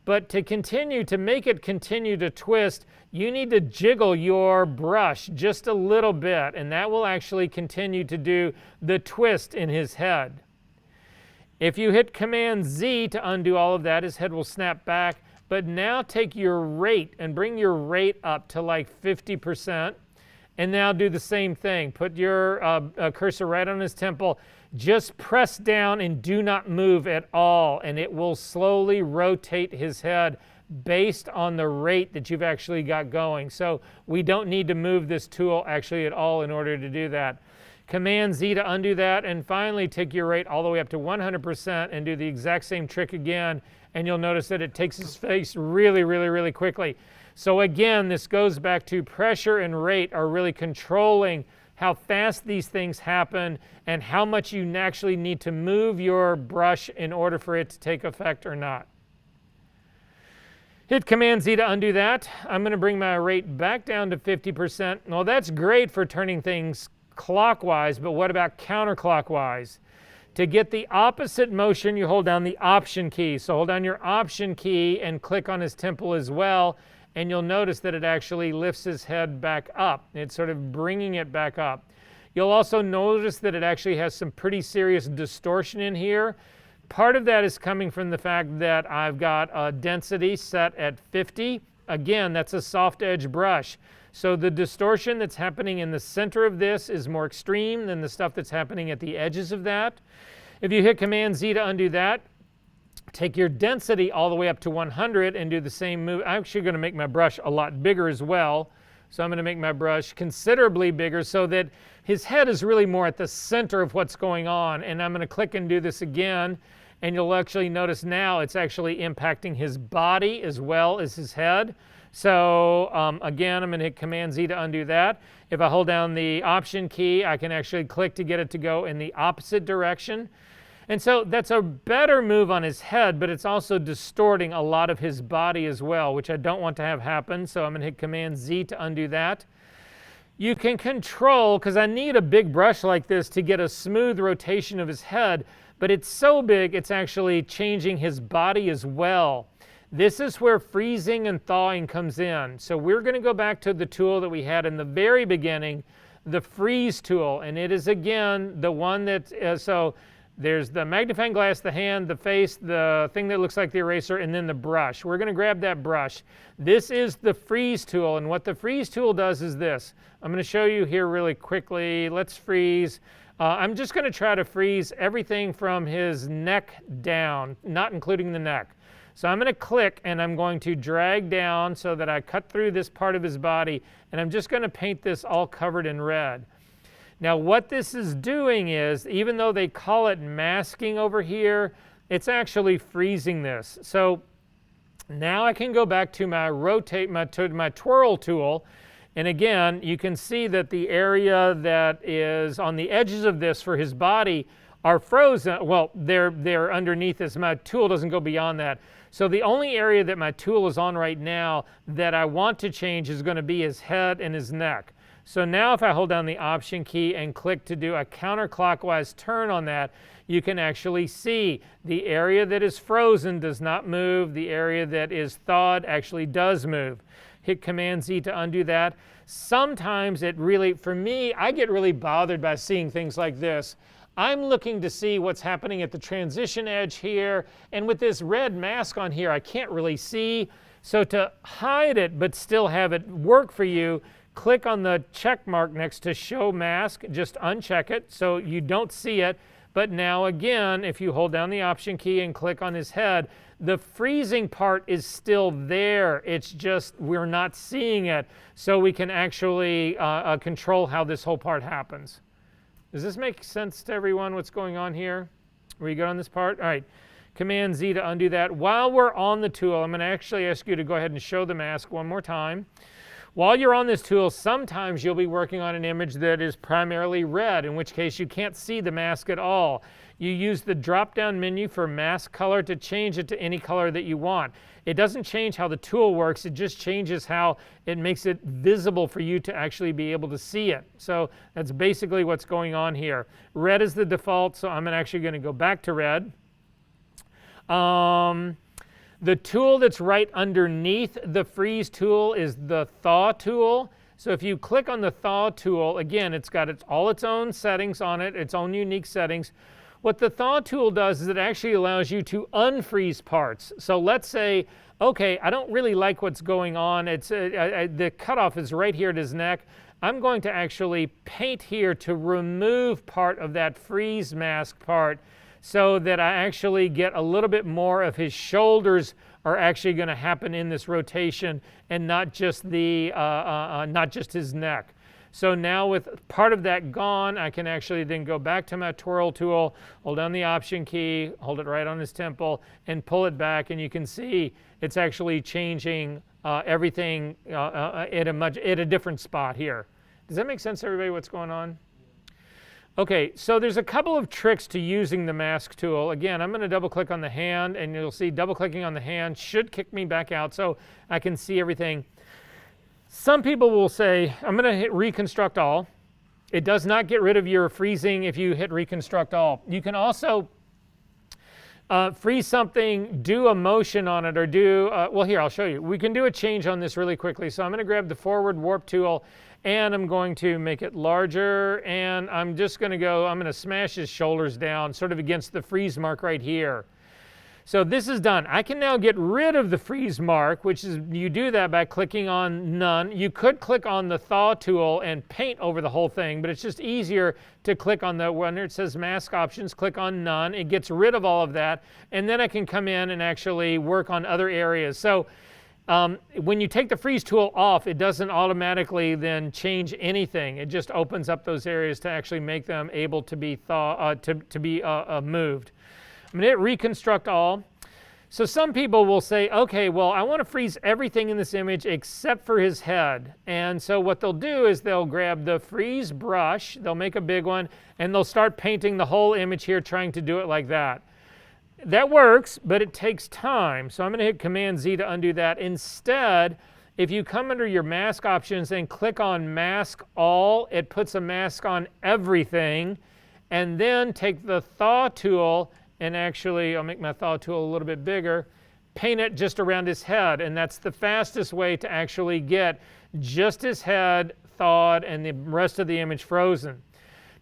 But to continue, to make it continue to twist, you need to jiggle your brush just a little bit, and that will actually continue to do the twist in his head. If you hit Command Z to undo all of that, his head will snap back. But now take your rate and bring your rate up to like 50%. And now do the same thing. Put your cursor right on his temple. Just press down and do not move at all, and it will slowly rotate his head based on the rate that you've actually got going. So we don't need to move this tool actually at all in order to do that. Command Z to undo that, and finally take your rate all the way up to 100% and do the exact same trick again, and you'll notice that it takes his face really, really, really quickly. So again, this goes back to pressure and rate are really controlling how fast these things happen and how much you actually need to move your brush in order for it to take effect or not. Hit Command Z to undo that. I'm going to bring my rate back down to 50%. Well, that's great for turning things clockwise, but what about counterclockwise? To get the opposite motion, you hold down the Option key. So hold down your Option key and click on his temple as well. And you'll notice that it actually lifts his head back up. It's sort of bringing it back up. You'll also notice that it actually has some pretty serious distortion in here. Part of that is coming from the fact that I've got a density set at 50. Again, that's a soft edge brush. So the distortion that's happening in the center of this is more extreme than the stuff that's happening at the edges of that. If you hit Command Z to undo that, take your density all the way up to 100 and do the same move. I'm actually going to make my brush a lot bigger as well. So I'm going to make my brush considerably bigger so that his head is really more at the center of what's going on. And I'm going to click and do this again. And you'll actually notice now it's actually impacting his body as well as his head. So again, I'm going to hit Command Z to undo that. If I hold down the Option key, I can actually click to get it to go in the opposite direction. And so that's a better move on his head, but it's also distorting a lot of his body as well, which I don't want to have happen. So I'm going to hit Command Z to undo that. You can control, because I need a big brush like this to get a smooth rotation of his head, but it's so big it's actually changing his body as well. This is where freezing and thawing comes in. So we're going to go back to the tool that we had in the very beginning, the freeze tool. And it is, again, the one that, so there's the magnifying glass, the hand, the face, the thing that looks like the eraser, and then the brush. We're going to grab that brush. This is the freeze tool, and what the freeze tool does is this. I'm going to show you here really quickly. Let's freeze. I'm just going to try to freeze everything from his neck down, not including the neck. So I'm going to click and I'm going to drag down so that I cut through this part of his body, and I'm just going to paint this all covered in red. Now what this is doing is, even though they call it masking over here, it's actually freezing this. So now I can go back to my my twirl tool, and again you can see that the area that is on the edges of this for his body are frozen. Well, they're underneath this. My tool doesn't go beyond that. So the only area that my tool is on right now that I want to change is going to be his head and his neck. So now if I hold down the Option key and click to do a counterclockwise turn on that, you can actually see the area that is frozen does not move. The area that is thawed actually does move. Hit Command Z to undo that. Sometimes it really, for me, I get really bothered by seeing things like this. I'm looking to see what's happening at the transition edge here, and with this red mask on here, I can't really see. So to hide it but still have it work for you, click on the check mark next to Show Mask, just uncheck it so you don't see it. But now again, if you hold down the Option key and click on his head, the freezing part is still there. It's just we're not seeing it, so we can actually control how this whole part happens. Does this make sense to everyone what's going on here? Are you good on this part? All right, Command Z to undo that. While we're on the tool, I'm going to actually ask you to go ahead and show the mask one more time. While you're on this tool, sometimes you'll be working on an image that is primarily red, in which case you can't see the mask at all. You use the drop-down menu for mask color to change it to any color that you want. It doesn't change how the tool works, it just changes how it makes it visible for you to actually be able to see it. So that's basically what's going on here. Red is the default, so I'm actually going to go back to red. The tool that's right underneath the freeze tool is the thaw tool. So if you click on the thaw tool, again, it's got all its own settings on it, its own unique settings. What the thaw tool does is it actually allows you to unfreeze parts. So let's say, okay, I don't really like what's going on. It's the cutoff is right here at his neck. I'm going to actually paint here to remove part of that freeze mask part, so that I actually get a little bit more of his shoulders are actually going to happen in this rotation, and not just his neck. So now with part of that gone, I can actually then go back to my twirl tool, hold down the Option key, hold it right on his temple, and pull it back, and you can see it's actually changing everything at a different spot here. Does that make sense to everybody what's going on? Okay, so there's a couple of tricks to using the mask tool. Again, I'm going to double click on the hand, and you'll see double clicking on the hand should kick me back out so I can see everything. Some people will say, I'm going to hit Reconstruct All. It does not get rid of your freezing if you hit Reconstruct All. You can also freeze something, do a motion on it, or do, well here, I'll show you. We can do a change on this really quickly. So I'm going to grab the Forward Warp tool, and I'm going to make it larger, and I'm just going to go, I'm going to smash his shoulders down sort of against the freeze mark right here. So this is done. I can now get rid of the freeze mark, which is, you do that by clicking on None. You could click on the Thaw tool and paint over the whole thing, but it's just easier to click on the, when it says Mask Options, click on None. It gets rid of all of that, and then I can come in and actually work on other areas. So when you take the freeze tool off, it doesn't automatically then change anything. It just opens up those areas to actually make them able to be moved. I'm going to hit Reconstruct All. So some people will say, okay, well, I want to freeze everything in this image except for his head. And so what they'll do is they'll grab the freeze brush, they'll make a big one, and they'll start painting the whole image here, trying to do it like that. That works, but it takes time. So I'm going to hit Command Z to undo that. Instead, if you come under your mask options and click on Mask All, it puts a mask on everything. And then take the Thaw tool, and actually, I'll make my Thaw tool a little bit bigger, paint it just around his head. And that's the fastest way to actually get just his head thawed and the rest of the image frozen.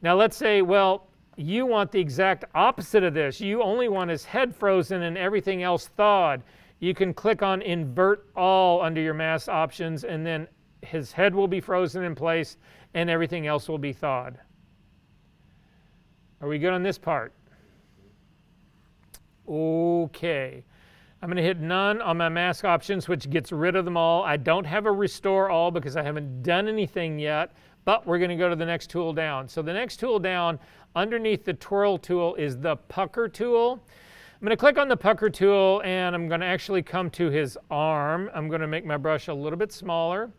Now let's say, well, you want the exact opposite of this. You only want his head frozen and everything else thawed. You can click on Invert All under your mask options, and then his head will be frozen in place and everything else will be thawed. Are we good on this part? Okay. I'm going to hit none on my mask options, which gets rid of them all. I don't have a restore all because I haven't done anything yet, but we're going to go to the next tool down. So the next tool down underneath the twirl tool is the pucker tool. I'm going to click on the pucker tool and I'm going to actually come to his arm. I'm going to make my brush a little bit smaller.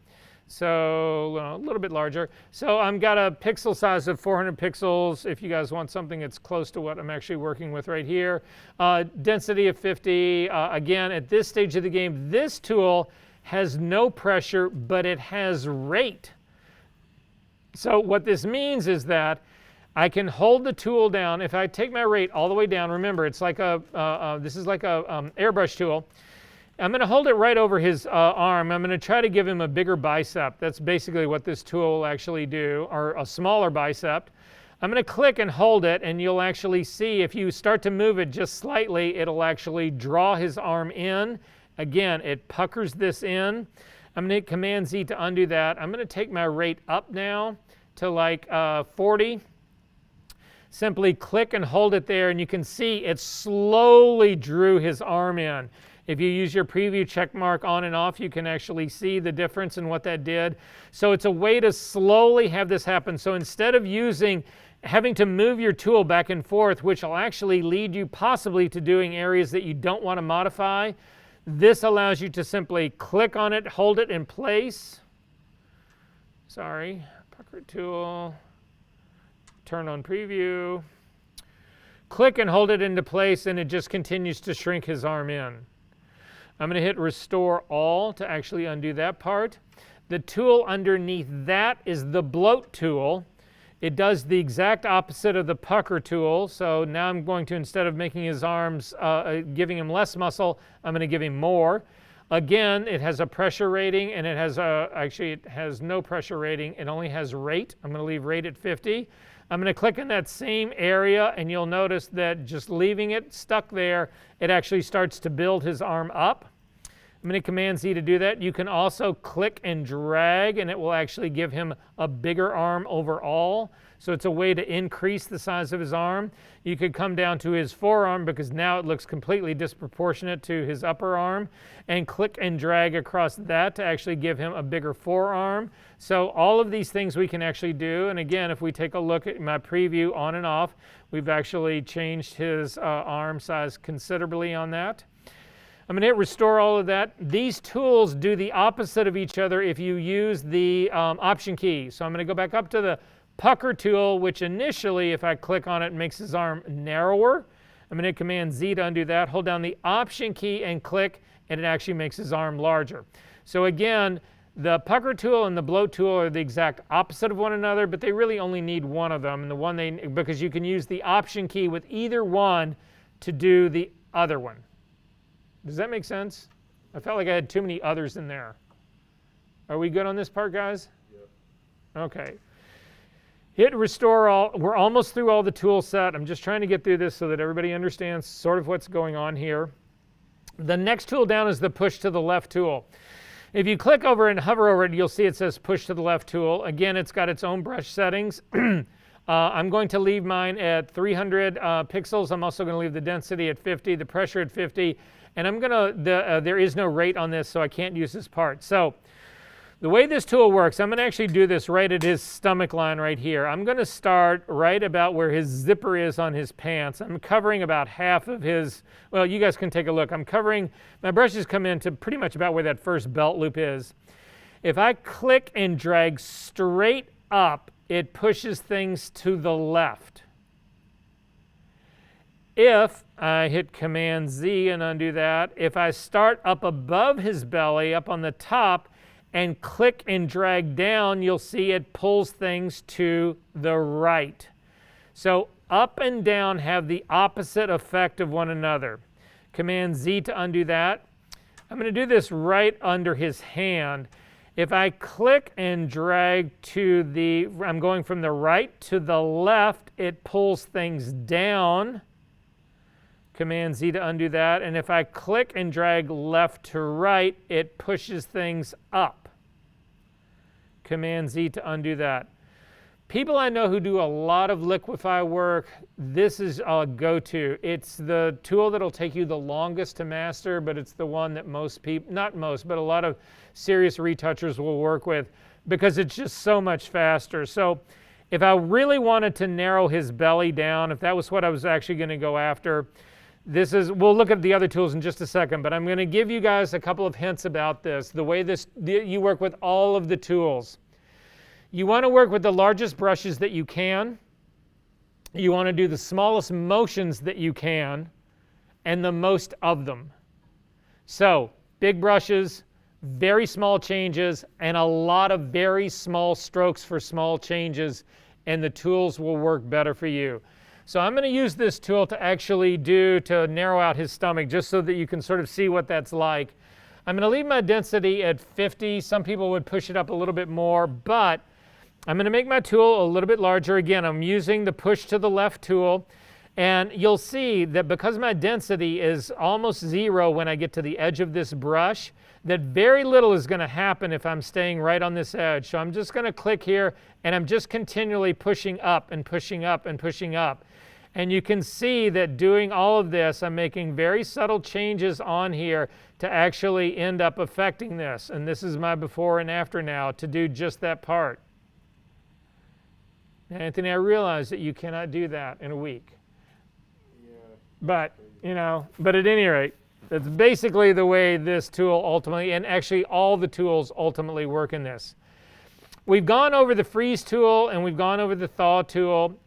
So a little bit larger. So I've got a pixel size of 400 pixels. If you guys want something that's close to what I'm actually working with right here. Density of 50. Again, at this stage of the game, this tool has no pressure, but it has rate. So what this means is that I can hold the tool down. If I take my rate all the way down, remember it's like this is like a airbrush tool. I'm going to hold it right over his arm. I'm going to try to give him a bigger bicep. That's basically what this tool will actually do, or a smaller bicep. I'm going to click and hold it, and you'll actually see if you start to move it just slightly, it'll actually draw his arm in. Again, it puckers this in. I'm going to hit Command Z to undo that. I'm going to take my rate up now to like 40. Simply click and hold it there, and you can see it slowly drew his arm in. If you use your preview check mark on and off, you can actually see the difference in what that did. So it's a way to slowly have this happen. So instead of having to move your tool back and forth, which will actually lead you possibly to doing areas that you don't want to modify, this allows you to simply click on it, hold it in place. Sorry, pucker tool, turn on preview. Click and hold it into place, and it just continues to shrink his arm in. I'm going to hit Restore All to actually undo that part. The tool underneath that is the Bloat tool. It does the exact opposite of the Pucker tool. So now I'm going to, instead of making his arms, giving him less muscle, I'm going to give him more. Again, it has a pressure rating, and it has actually it has no pressure rating. It only has rate. I'm going to leave rate at 50. I'm going to click in that same area, and you'll notice that just leaving it stuck there, it actually starts to build his arm up. I'm going to Command Z to do that. You can also click and drag, and it will actually give him a bigger arm overall. So it's a way to increase the size of his arm. You could come down to his forearm, because now it looks completely disproportionate to his upper arm, and click and drag across that to actually give him a bigger forearm. So all of these things we can actually do. And again, if we take a look at my preview on and off, we've actually changed his arm size considerably on that. I'm going to hit Restore All of that. These tools do the opposite of each other if you use the Option key. So I'm going to go back up to the Pucker tool, which initially, if I click on it, makes his arm narrower. I'm going to hit Command Z to undo that. Hold down the Option key and click, and it actually makes his arm larger. So again, the Pucker tool and the Bloat tool are the exact opposite of one another, but they really only need one of them. And because you can use the Option key with either one to do the other one. Does that make sense? I felt like I had too many others in there. Are we good on this part, guys? Yep. Okay. Hit Restore All. We're almost through all the tool set. I'm just trying to get through this so that everybody understands sort of what's going on here. The next tool down is the Push to the Left tool. If you click over and hover over it, you'll see it says Push to the Left tool. Again, it's got its own brush settings. I'm going to leave mine at 300 pixels. I'm also going to leave the density at 50, the pressure at 50. And I'm going to, there is no rate on this, so I can't use this part. So the way this tool works, I'm going to actually do this right at his stomach line right here. I'm going to start right about where his zipper is on his pants. I'm covering about half of his, well, you guys can take a look. I'm covering, my brushes come in to pretty much about where that first belt loop is. If I click and drag straight up, it pushes things to the left. If I hit Command Z and undo that, if I start up above his belly, up on the top, and click and drag down, you'll see it pulls things to the right. So up and down have the opposite effect of one another. Command Z to undo that. I'm going to do this right under his hand. If I click and drag to the, I'm going from the right to the left, it pulls things down. Command Z to undo that. And if I click and drag left to right, it pushes things up. Command Z to undo that. People I know who do a lot of liquify work, this is a go-to. It's the tool that'll take you the longest to master, but it's the one that most people, not most, but a lot of serious retouchers will work with because it's just so much faster. So if I really wanted to narrow his belly down, if that was what I was actually going to go after, this is, we'll look at the other tools in just a second, but I'm going to give you guys a couple of hints about this, the way you work with all of the tools. You want to work with the largest brushes that you can. You want to do the smallest motions that you can and the most of them. So big brushes, very small changes, and a lot of very small strokes for small changes, and the tools will work better for you. So I'm going to use this tool to actually to narrow out his stomach, just so that you can sort of see what that's like. I'm going to leave my density at 50. Some people would push it up a little bit more, but I'm going to make my tool a little bit larger. Again, I'm using the push to the left tool, and you'll see that because my density is almost 0 when I get to the edge of this brush, that very little is going to happen if I'm staying right on this edge. So I'm just going to click here, and I'm just continually pushing up and pushing up and pushing up. And you can see that doing all of this, I'm making very subtle changes on here to actually end up affecting this. And this is my before and after now to do just that part. Anthony, I realize that you cannot do that in a week. Yeah. But, but at any rate, that's basically the way this tool ultimately, and actually all the tools ultimately work in this. We've gone over the freeze tool and we've gone over the thaw tool.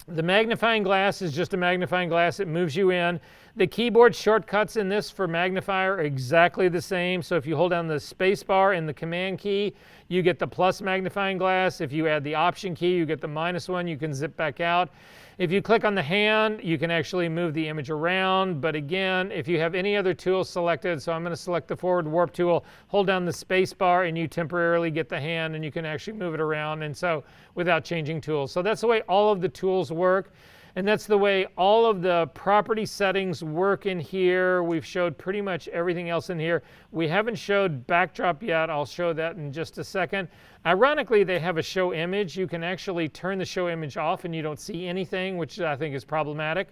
The magnifying glass is just a magnifying glass. It moves you in. The keyboard shortcuts in this for magnifier are exactly the same. So if you hold down the space bar and the command key, you get the plus magnifying glass. If you add the option key, you get the -1. You can zip back out. If you click on the hand, you can actually move the image around. But again, if you have any other tools selected, so I'm going to select the forward warp tool, hold down the space bar, and you temporarily get the hand, and you can actually move it around, and so without changing tools. So that's the way all of the tools work. And that's the way all of the property settings work in here. We've showed pretty much everything else in here. We haven't showed backdrop yet. I'll show that in just a second. Ironically, they have a show image. You can actually turn the show image off and you don't see anything, which I think is problematic.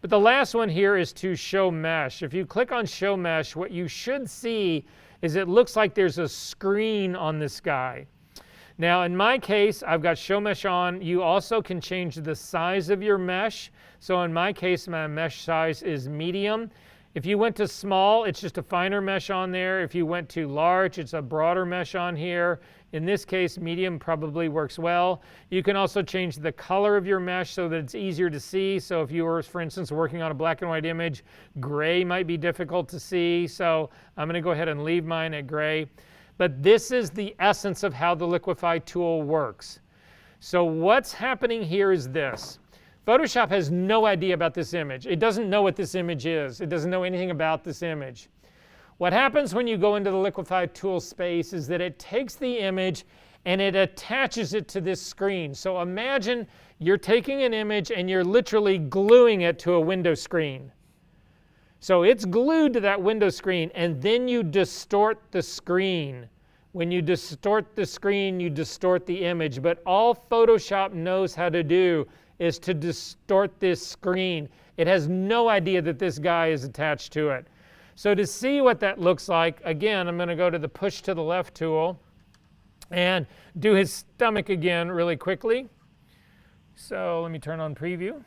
But the last one here is to show mesh. If you click on show mesh, what you should see is it looks like there's a screen on this guy. Now, in my case, I've got show mesh on. You also can change the size of your mesh. So in my case, my mesh size is medium. If you went to small, it's just a finer mesh on there. If you went to large, it's a broader mesh on here. In this case, medium probably works well. You can also change the color of your mesh so that it's easier to see. So if you were, for instance, working on a black and white image, gray might be difficult to see. So I'm going to go ahead and leave mine at gray. But this is the essence of how the liquify tool works. So what's happening here is this. Photoshop has no idea about this image. It doesn't know what this image is. It doesn't know anything about this image. What happens when you go into the liquify tool space is that it takes the image and it attaches it to this screen. So imagine you're taking an image and you're literally gluing it to a window screen. So it's glued to that window screen, and then you distort the screen. When you distort the screen, you distort the image. But all Photoshop knows how to do is to distort this screen. It has no idea that this guy is attached to it. So to see what that looks like, again, I'm going to go to the push to the left tool and do his stomach again really quickly. So let me turn on preview.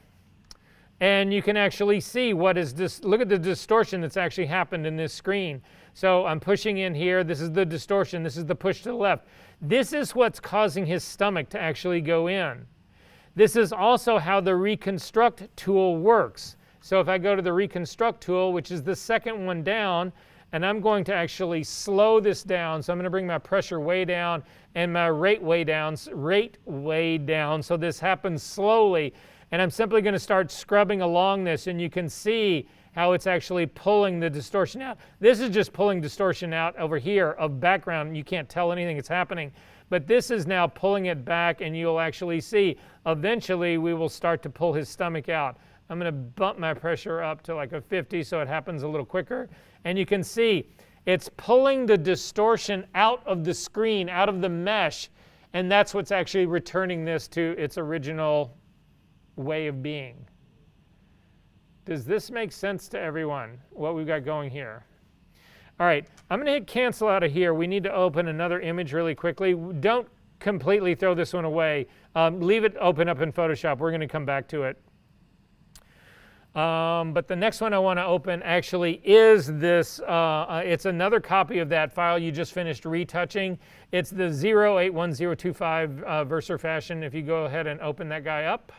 And you can actually see what is this. Look at the distortion that's actually happened in this screen. So I'm pushing in here. This is the distortion. This is the push to the left. This is what's causing his stomach to actually go in. This is also how the reconstruct tool works. So if I go to the reconstruct tool, which is the second one down, and I'm going to actually slow this down. So I'm going to bring my pressure way down and my rate way down, so this happens slowly. And I'm simply going to start scrubbing along this, and you can see how it's actually pulling the distortion out. This is just pulling distortion out over here of background. You can't tell anything that's happening. But this is now pulling it back, and you'll actually see eventually we will start to pull his stomach out. I'm going to bump my pressure up to like a 50 so it happens a little quicker. And you can see it's pulling the distortion out of the screen, out of the mesh, And that's what's actually returning this to its original way of being. Does this make sense to everyone, what we've got going here? All right, I'm going to hit cancel out of here. We need to open another image really quickly. Don't completely throw this one away. Leave it open up in Photoshop. We're going to come back to it. But the next one I want to open actually is this. It's another copy of that file you just finished retouching. It's the 081025 Verser Fashion. If you go ahead and open that guy up.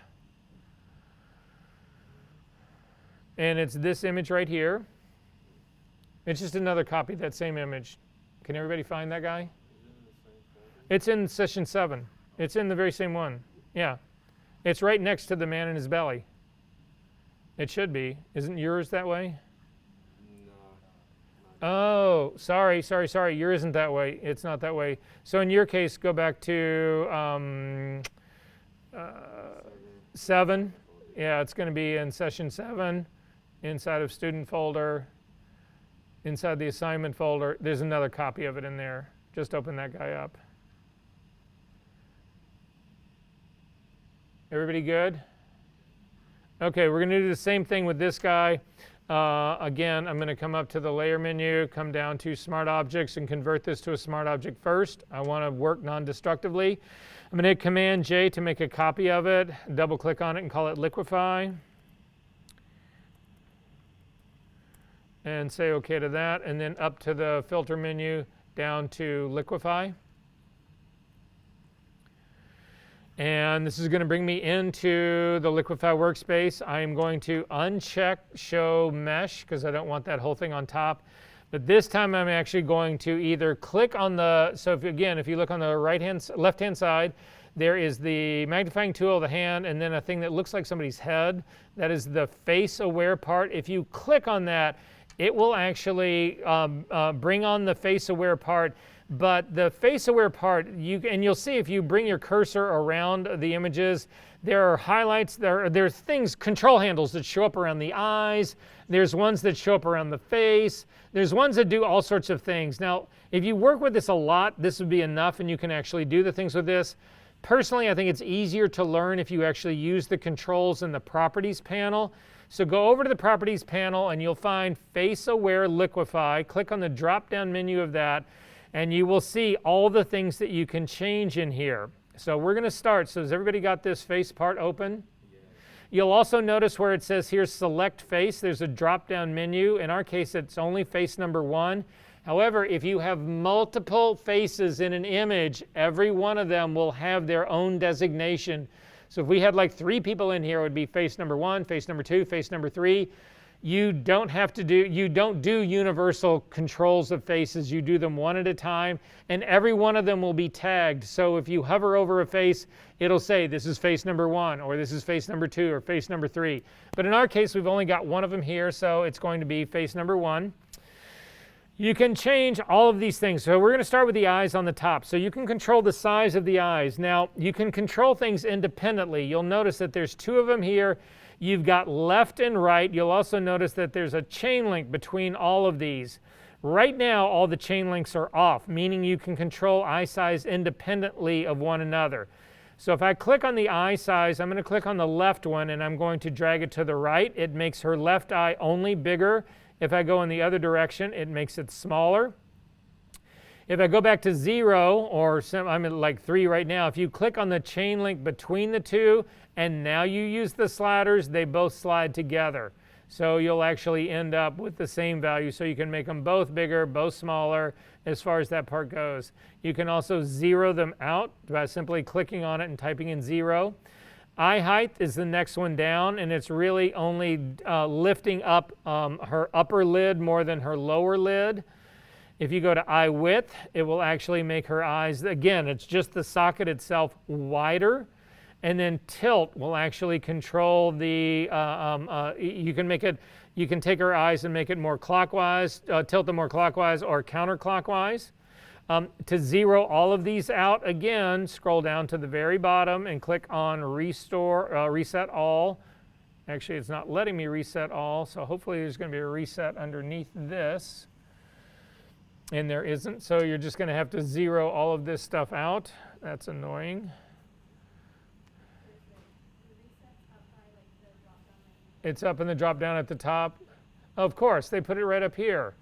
And it's this image right here. It's just another copy of that same image. Can everybody find that guy? It's in session 7. It's in the very same one. Yeah. It's right next to the man in his belly. It should be. Isn't yours that way? No. Oh, sorry. Yours isn't that way. It's not that way. So in your case, go back to 7. Yeah, it's going to be in session 7, inside of student folder, inside the assignment folder. There's another copy of it in there. Just open that guy up. Everybody good? Okay, we're going to do the same thing with this guy. Again, I'm going to come up to the layer menu, come down to Smart Objects, and convert this to a Smart Object first. I want to work non-destructively. I'm going to hit Command J to make a copy of it, double click on it and call it Liquify. And say OK to that, and then up to the filter menu, down to Liquify. And this is going to bring me into the Liquify workspace. I am going to uncheck Show Mesh because I don't want that whole thing on top. But this time I'm actually going to either click on the, so if you look on the left-hand side, there is the magnifying tool of the hand and then a thing that looks like somebody's head. That is the face-aware part. If you click on that, it will actually bring on the face-aware part. But the face-aware part, you'll see if you bring your cursor around the images, there are highlights, there's things, control handles that show up around the eyes. There's ones that show up around the face. There's ones that do all sorts of things. Now, if you work with this a lot, this would be enough and you can actually do the things with this. Personally, I think it's easier to learn if you actually use the controls in the Properties panel. So go over to the Properties panel and you'll find Face Aware Liquify. Click on the drop-down menu of that and you will see all the things that you can change in here. So we're going to start. So has everybody got this face part open? Yeah. You'll also notice where it says here Select Face, there's a drop-down menu. In our case, it's only face number 1. However, if you have multiple faces in an image, every one of them will have their own designation. So if we had like 3 people in here, it would be face number 1, face number 2, face number 3. You don't do universal controls of faces. You do them one at a time, and every one of them will be tagged. So if you hover over a face, it'll say this is face number 1, or this is face number 2, or face number 3. But in our case, we've only got one of them here, so it's going to be face number 1. You can change all of these things. So we're going to start with the eyes on the top. So you can control the size of the eyes. Now, you can control things independently. You'll notice that there's 2 of them here. You've got left and right. You'll also notice that there's a chain link between all of these. Right now, all the chain links are off, meaning you can control eye size independently of one another. So if I click on the eye size, I'm going to click on the left one and I'm going to drag it to the right. It makes her left eye only bigger. If I go in the other direction, it makes it smaller. If I go back to 0, or I'm at like 3 right now, if you click on the chain link between the 2, and now you use the sliders, they both slide together. So you'll actually end up with the same value. So you can make them both bigger, both smaller, as far as that part goes. You can also 0 them out by simply clicking on it and typing in 0. Eye height is the next one down, and it's really only lifting up her upper lid more than her lower lid. If you go to eye width, it will actually make her eyes, again, it's just the socket itself, wider. And then tilt will actually control the, you can take her eyes and make it more clockwise, tilt them more clockwise or counterclockwise. To 0 all of these out, again, scroll down to the very bottom and click on Reset All. Actually, it's not letting me reset all, so hopefully there's going to be a reset underneath this. and there isn't. So you're just going to have to zero all of this stuff out. That's annoying. It's up in the drop down at the top. Of course, they put it right up here.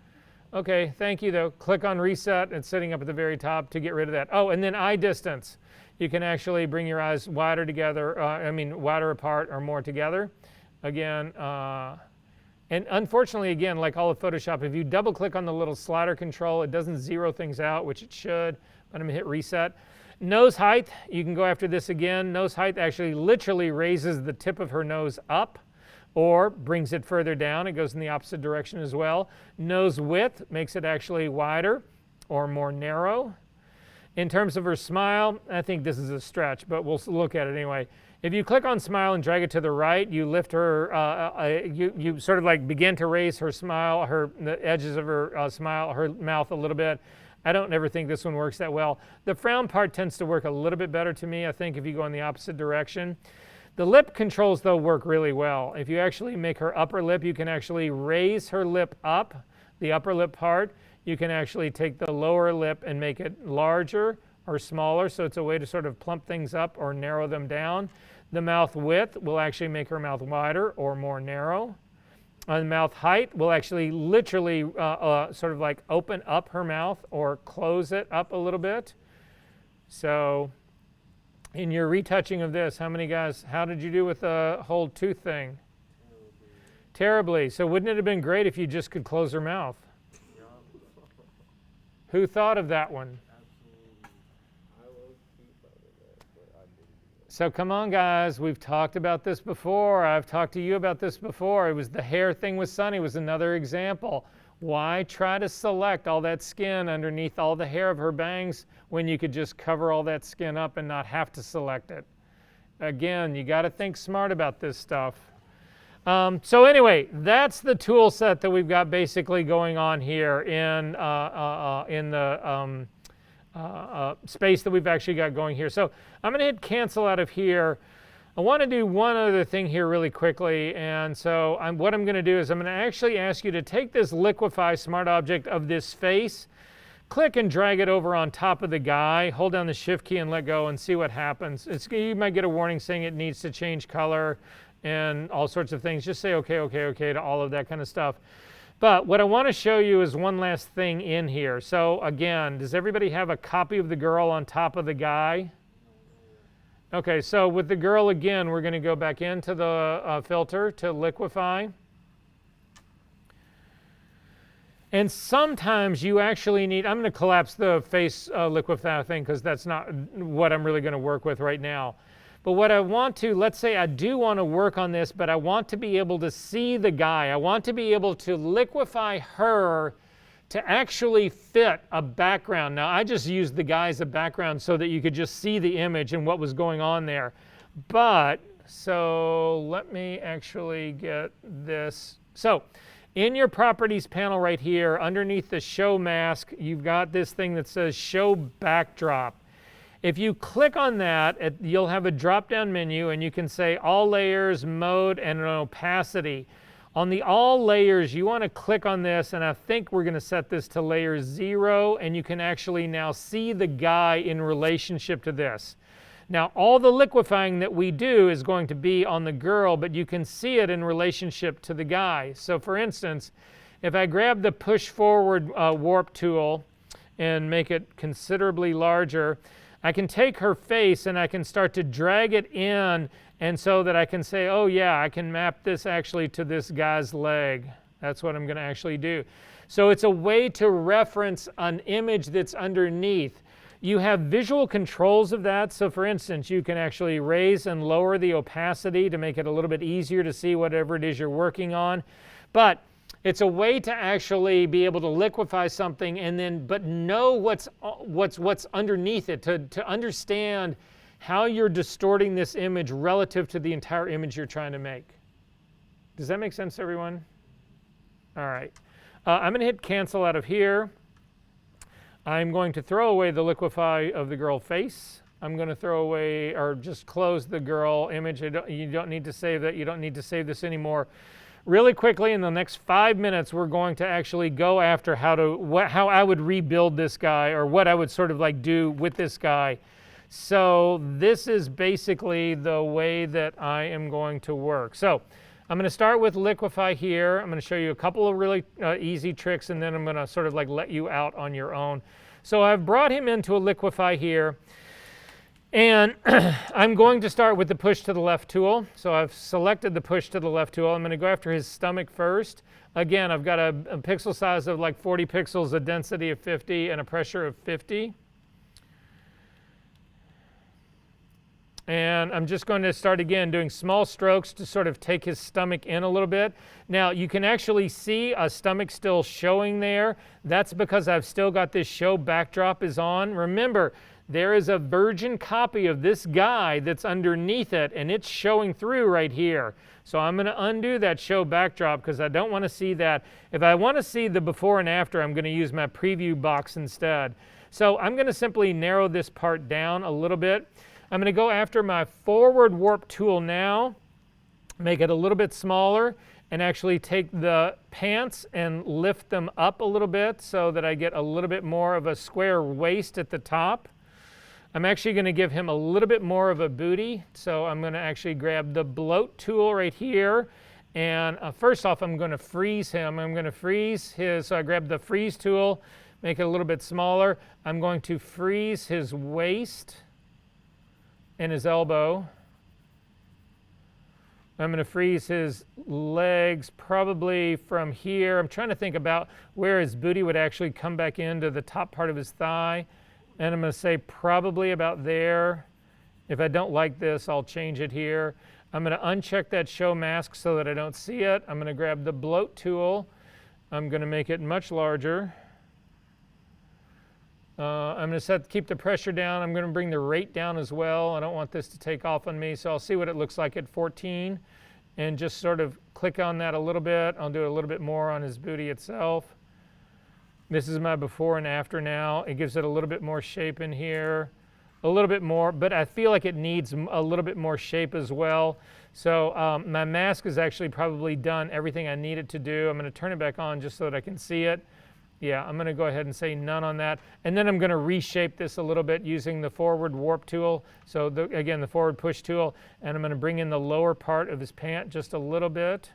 Okay, thank you though. Click on reset. It's sitting up at the very top to get rid of that. Oh, and then eye distance. You can actually bring your eyes wider together, wider apart or more together. Again, and unfortunately, again, like all of Photoshop, if you double click on the little slider control, it doesn't zero things out, which it should, but I'm gonna hit reset. Nose height, you can go after this again. Nose height actually literally raises the tip of her nose up or brings it further down. It goes in the opposite direction as well. Nose width makes it actually wider or more narrow. In terms of her smile, I think this is a stretch, but we'll look at it anyway. If you click on smile and drag it to the right, you lift her, you sort of like begin to raise her smile, the edges of her smile, her mouth a little bit. I don't ever think this one works that well. The frown part tends to work a little bit better to me, I think, if you go in the opposite direction. The lip controls, though, work really well. If you actually make her upper lip, you can actually raise her lip up, the upper lip part. You can actually take the lower lip and make it larger or smaller, so it's a way to sort of plump things up or narrow them down. The mouth width will actually make her mouth wider or more narrow. The mouth height will actually literally sort of like open up her mouth or close it up a little bit. So in your retouching of this, how did you do with the whole tooth thing? Terribly. So wouldn't it have been great if you just could close her mouth? Who thought of that one? So come on, guys. We've talked about this before. I've talked to you about this before. It was the hair thing with Sunny was another example. Why try to select all that skin underneath all the hair of her bangs when you could just cover all that skin up and not have to select it? Again, you got to think smart about this stuff. So anyway, that's the tool set that we've got basically going on here in the space that we've actually got going here. So I'm going to hit cancel out of here. I want to do one other thing here really quickly, and so what I'm going to do is I'm going to actually ask you to take this liquefy smart object of this face, click and drag it over on top of the guy, hold down the shift key and let go and see what happens. You might get a warning saying it needs to change color and all sorts of things. Just say okay, okay, okay to all of that kind of stuff. But what I want to show you is one last thing in here. So again, does everybody have a copy of the girl on top of the guy? Okay, so with the girl again, we're going to go back into the filter to liquefy. And sometimes you actually need, I'm going to collapse the face liquefy thing because that's not what I'm really going to work with right now. But what I want to, let's say I do want to work on this, but I want to be able to see the guy. I want to be able to liquefy her to actually fit a background. Now, I just used the guy as a background so that you could just see the image and what was going on there. But, so let me actually get this. So, in your properties panel right here, underneath the show mask, you've got this thing that says show backdrop. If you click on that, you'll have a drop-down menu and you can say all layers, mode, and an opacity. On the all layers, you want to click on this, and I think we're going to set this to layer 0, and you can actually now see the guy in relationship to this. Now, all the liquefying that we do is going to be on the girl, but you can see it in relationship to the guy. So for instance, if I grab the push forward warp tool and make it considerably larger, I can take her face and I can start to drag it in, and so that I can say, oh yeah, I can map this actually to this guy's leg. That's what I'm going to actually do. So it's a way to reference an image that's underneath. You have visual controls of that. So for instance, you can actually raise and lower the opacity to make it a little bit easier to see whatever it is you're working on. But it's a way to actually be able to liquefy something and then, but know what's underneath it, to understand how you're distorting this image relative to the entire image you're trying to make. Does that make sense to everyone? All right. I'm going to hit cancel out of here. I'm going to throw away the liquefy of the girl face. I'm going to throw away or just close the girl image. You don't need to save that. You don't need to save this anymore. really quickly in the next 5 minutes, we're going to actually go after how I would rebuild this guy, or what I would sort of like do with this guy. So this is basically the way that I am going to work. So I'm going to start with liquefy here. I'm going to show you a couple of really easy tricks, and then I'm going to sort of like let you out on your own. So I've brought him into a liquefy here. And I'm going to start with the push to the left tool. So I've selected the push to the left tool. I'm going to go after his stomach first. Again, I've got a pixel size of like 40 pixels, a density of 50, and a pressure of 50. And I'm just going to start again doing small strokes to sort of take his stomach in a little bit. Now you can actually see a stomach still showing there. That's because I've still got this show backdrop is on. Remember, there is a virgin copy of this guy that's underneath it, and it's showing through right here. So I'm going to undo that show backdrop because I don't want to see that. If I want to see the before and after, I'm going to use my preview box instead. So I'm going to simply narrow this part down a little bit. I'm going to go after my forward warp tool now, make it a little bit smaller, and actually take the pants and lift them up a little bit so that I get a little bit more of a square waist at the top. I'm actually going to give him a little bit more of a booty, so I'm going to actually grab the bloat tool right here, and first off I'm going to freeze him. I'm going to freeze his, so I grab the freeze tool, make it a little bit smaller. I'm going to freeze his waist and his elbow. I'm going to freeze his legs probably from here. I'm trying to think about where his booty would actually come back into the top part of his thigh. And I'm going to say probably about there. If I don't like this, I'll change it here. I'm going to uncheck that show mask so that I don't see it. I'm going to grab the bloat tool. I'm going to make it much larger. I'm going to keep the pressure down. I'm going to bring the rate down as well. I don't want this to take off on me, so I'll see what it looks like at 14 and just sort of click on that a little bit. I'll do a little bit more on his booty itself. This is my before and after now. It gives it a little bit more shape in here, a little bit more, but I feel like it needs a little bit more shape as well. So my mask is actually probably done everything I need it to do. I'm going to turn it back on just so that I can see it. Yeah, I'm going to go ahead and say none on that. And then I'm going to reshape this a little bit using the forward warp tool. So again, the forward push tool. And I'm going to bring in the lower part of his pant just a little bit.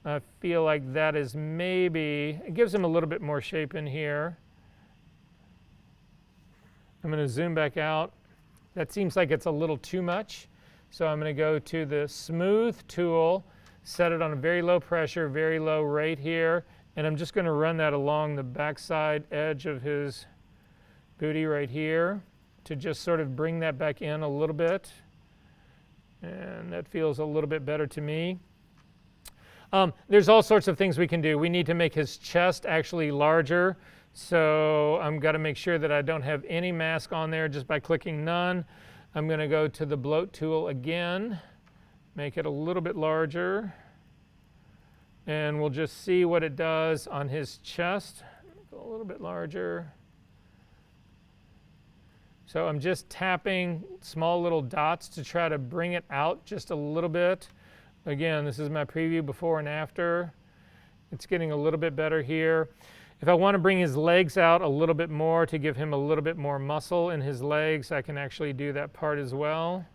I feel like that is maybe, it gives him a little bit more shape in here. I'm going to zoom back out. That seems like it's a little too much. So I'm going to go to the smooth tool, set it on a very low pressure, very low rate here. And I'm just going to run that along the backside edge of his booty right here to just sort of bring that back in a little bit. And that feels a little bit better to me. There's all sorts of things we can do. We need to make his chest actually larger. So I'm got to make sure that I don't have any mask on there just by clicking none. I'm going to go to the bloat tool again, make it a little bit larger. And we'll just see what it does on his chest. Go a little bit larger. So I'm just tapping small little dots to try to bring it out just a little bit. Again, this is my preview before and after. It's getting a little bit better here. If I want to bring his legs out a little bit more to give him a little bit more muscle in his legs, I can actually do that part as well.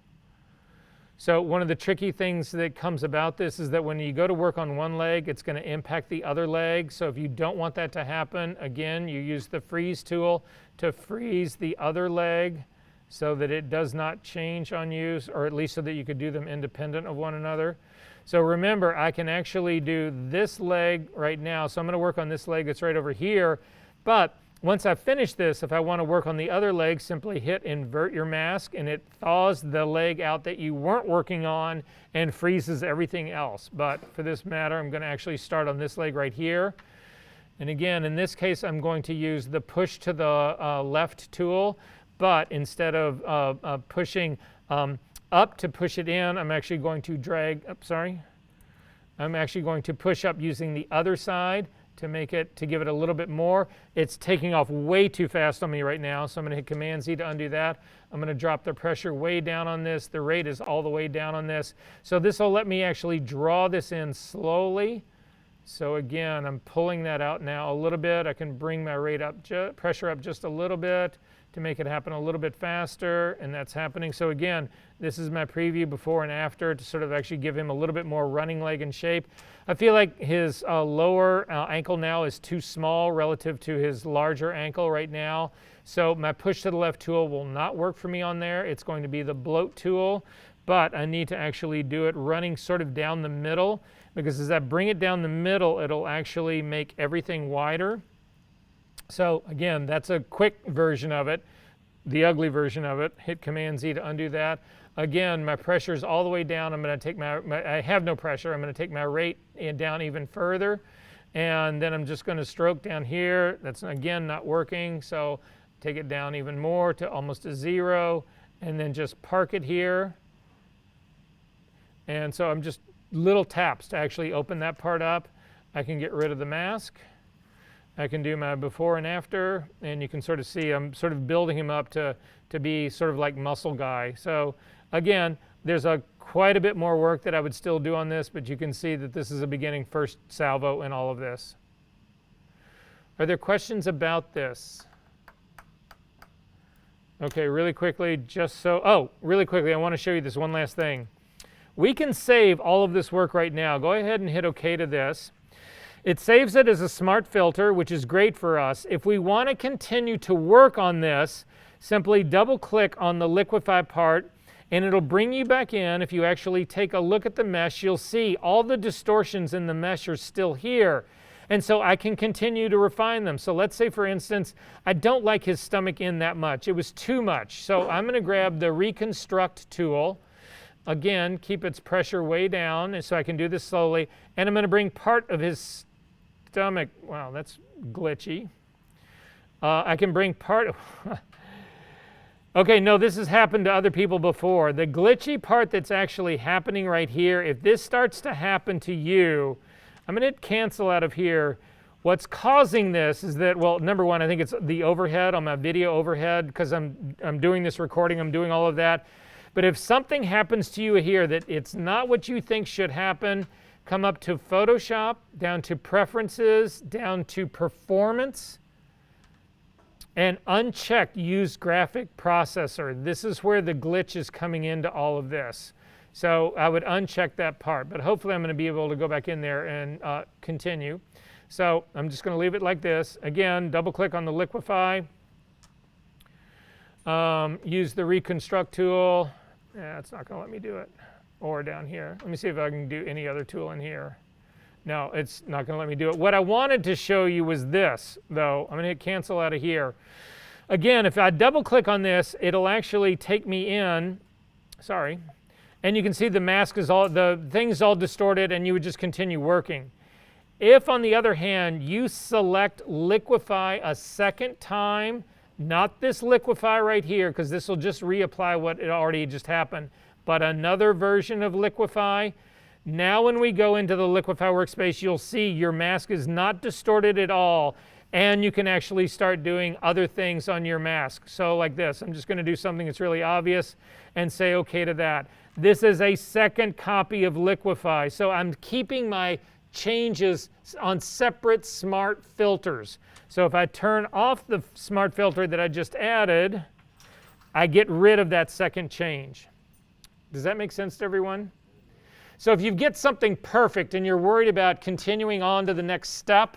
So one of the tricky things that comes about this is that when you go to work on one leg, it's going to impact the other leg. So if you don't want that to happen, again, you use the freeze tool to freeze the other leg so that it does not change on you, or at least so that you could do them independent of one another. So remember, I can actually do this leg right now. So I'm going to work on this leg that's right over here. But once I finish this, if I want to work on the other leg, simply hit invert your mask, and it thaws the leg out that you weren't working on and freezes everything else. But for this matter, I'm going to actually start on this leg right here. And again, in this case, I'm going to use the push to the left tool. But instead of pushing up to push it in, I'm actually going to I'm actually going to push up using the other side to give it a little bit more. It's taking off way too fast on me right now, so I'm going to hit Command Z to undo that. I'm going to drop the pressure way down on this. The rate is all the way down on this. So this will let me actually draw this in slowly. So again, I'm pulling that out now a little bit. I can bring my rate up, pressure up just a little bit to make it happen a little bit faster, and that's happening. So again, this is my preview before and after to sort of actually give him a little bit more running leg and shape. I feel like his lower ankle now is too small relative to his larger ankle right now. So my push to the left tool will not work for me on there. It's going to be the bloat tool, but I need to actually do it running sort of down the middle, because as I bring it down the middle, it'll actually make everything wider. So again, that's a quick version of it, the ugly version of it. Hit Command Z to undo that. Again, my pressure is all the way down. I'm going to take I have no pressure. I'm going to take my rate down even further. And then I'm just going to stroke down here. That's again not working. So take it down even more to almost a 0. And then just park it here. And so I'm just little taps to actually open that part up. I can get rid of the mask. I can do my before and after, and you can sort of see I'm sort of building him up to be sort of like muscle guy. So again, there's quite a bit more work that I would still do on this, but you can see that this is a beginning first salvo in all of this. Are there questions about this? Okay, really quickly, really quickly, I want to show you this one last thing. We can save all of this work right now. Go ahead and hit OK to this. It saves it as a smart filter, which is great for us. If we want to continue to work on this, simply double click on the liquefy part and it'll bring you back in. If you actually take a look at the mesh, you'll see all the distortions in the mesh are still here. And so I can continue to refine them. So let's say, for instance, I don't like his stomach in that much. It was too much. So I'm going to grab the reconstruct tool. Again, keep its pressure way down, and so I can do this slowly. And I'm going to bring part of his stomach. Wow, that's glitchy. I can bring part. Okay, no, this has happened to other people before. The glitchy part that's actually happening right here, if this starts to happen to you, I'm going to hit cancel out of here. What's causing this is that, well, number one, I think it's the overhead on my video overhead, because I'm doing this recording, I'm doing all of that. But if something happens to you here that it's not what you think should happen, come up to Photoshop, down to Preferences, down to Performance, and uncheck Use Graphic Processor. This is where the glitch is coming into all of this. So I would uncheck that part, but hopefully I'm going to be able to go back in there and continue. So I'm just going to leave it like this. Again, double click on the liquefy. Use the reconstruct tool. Yeah, it's not going to let me do it. Or down here. Let me see if I can do any other tool in here. No, it's not going to let me do it. What I wanted to show you was this, though. I'm going to hit cancel out of here. Again, if I double click on this, it'll actually take me in. Sorry. And you can see the mask is the thing's all distorted, and you would just continue working. If, on the other hand, you select liquefy a second time, not this liquefy right here, because this will just reapply what it already just happened, but another version of liquefy. Now when we go into the liquefy workspace, you'll see your mask is not distorted at all, and you can actually start doing other things on your mask. So like this, I'm just going to do something that's really obvious and say OK to that. This is a second copy of liquefy, so I'm keeping my changes on separate smart filters. So if I turn off the smart filter that I just added, I get rid of that second change. Does that make sense to everyone? So if you get something perfect and you're worried about continuing on to the next step,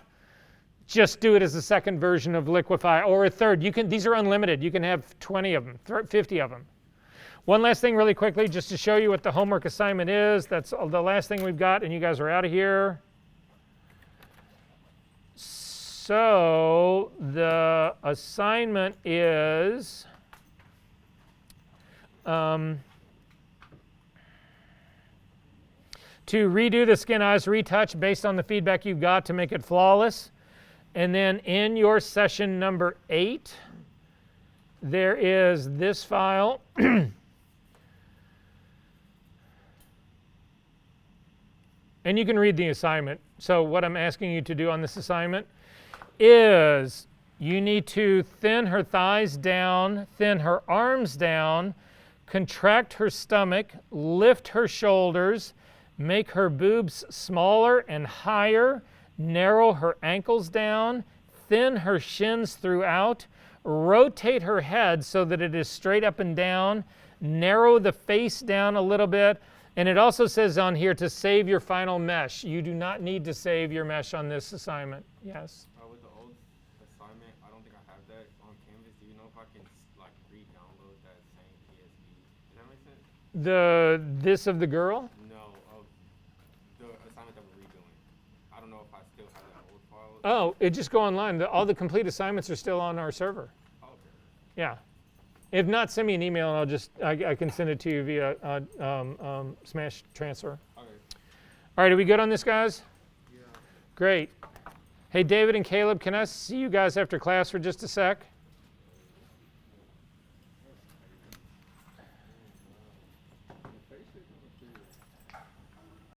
just do it as a second version of liquefy, or a third. These are unlimited. You can have 20 of them, 50 of them. One last thing really quickly, just to show you what the homework assignment is. That's the last thing we've got, and you guys are out of here. So the assignment is to redo the skin eyes retouch based on the feedback you've got to make it flawless. And then in your session number 8, there is this file. And you can read the assignment. So what I'm asking you to do on this assignment is you need to thin her thighs down, thin her arms down, contract her stomach, lift her shoulders, make her boobs smaller and higher, narrow her ankles down, thin her shins throughout, rotate her head so that it is straight up and down, narrow the face down a little bit. And it also says on here to save your final mesh. You do not need to save your mesh on this assignment. Yes? With the old assignment, I don't think I have that on Canvas. Do you know if I can like re-download that same PSV? Does that make sense? This of the girl? No, of the assignment that we're redoing. I don't know if I still have that old file. Oh, it just go online. All the complete assignments are still on our server. Oh, okay. Yeah. If not, send me an email and I can send it to you via Smash transfer. Okay. All right, are we good on this, guys? Yeah. Great. Hey, David and Caleb, can I see you guys after class for just a sec?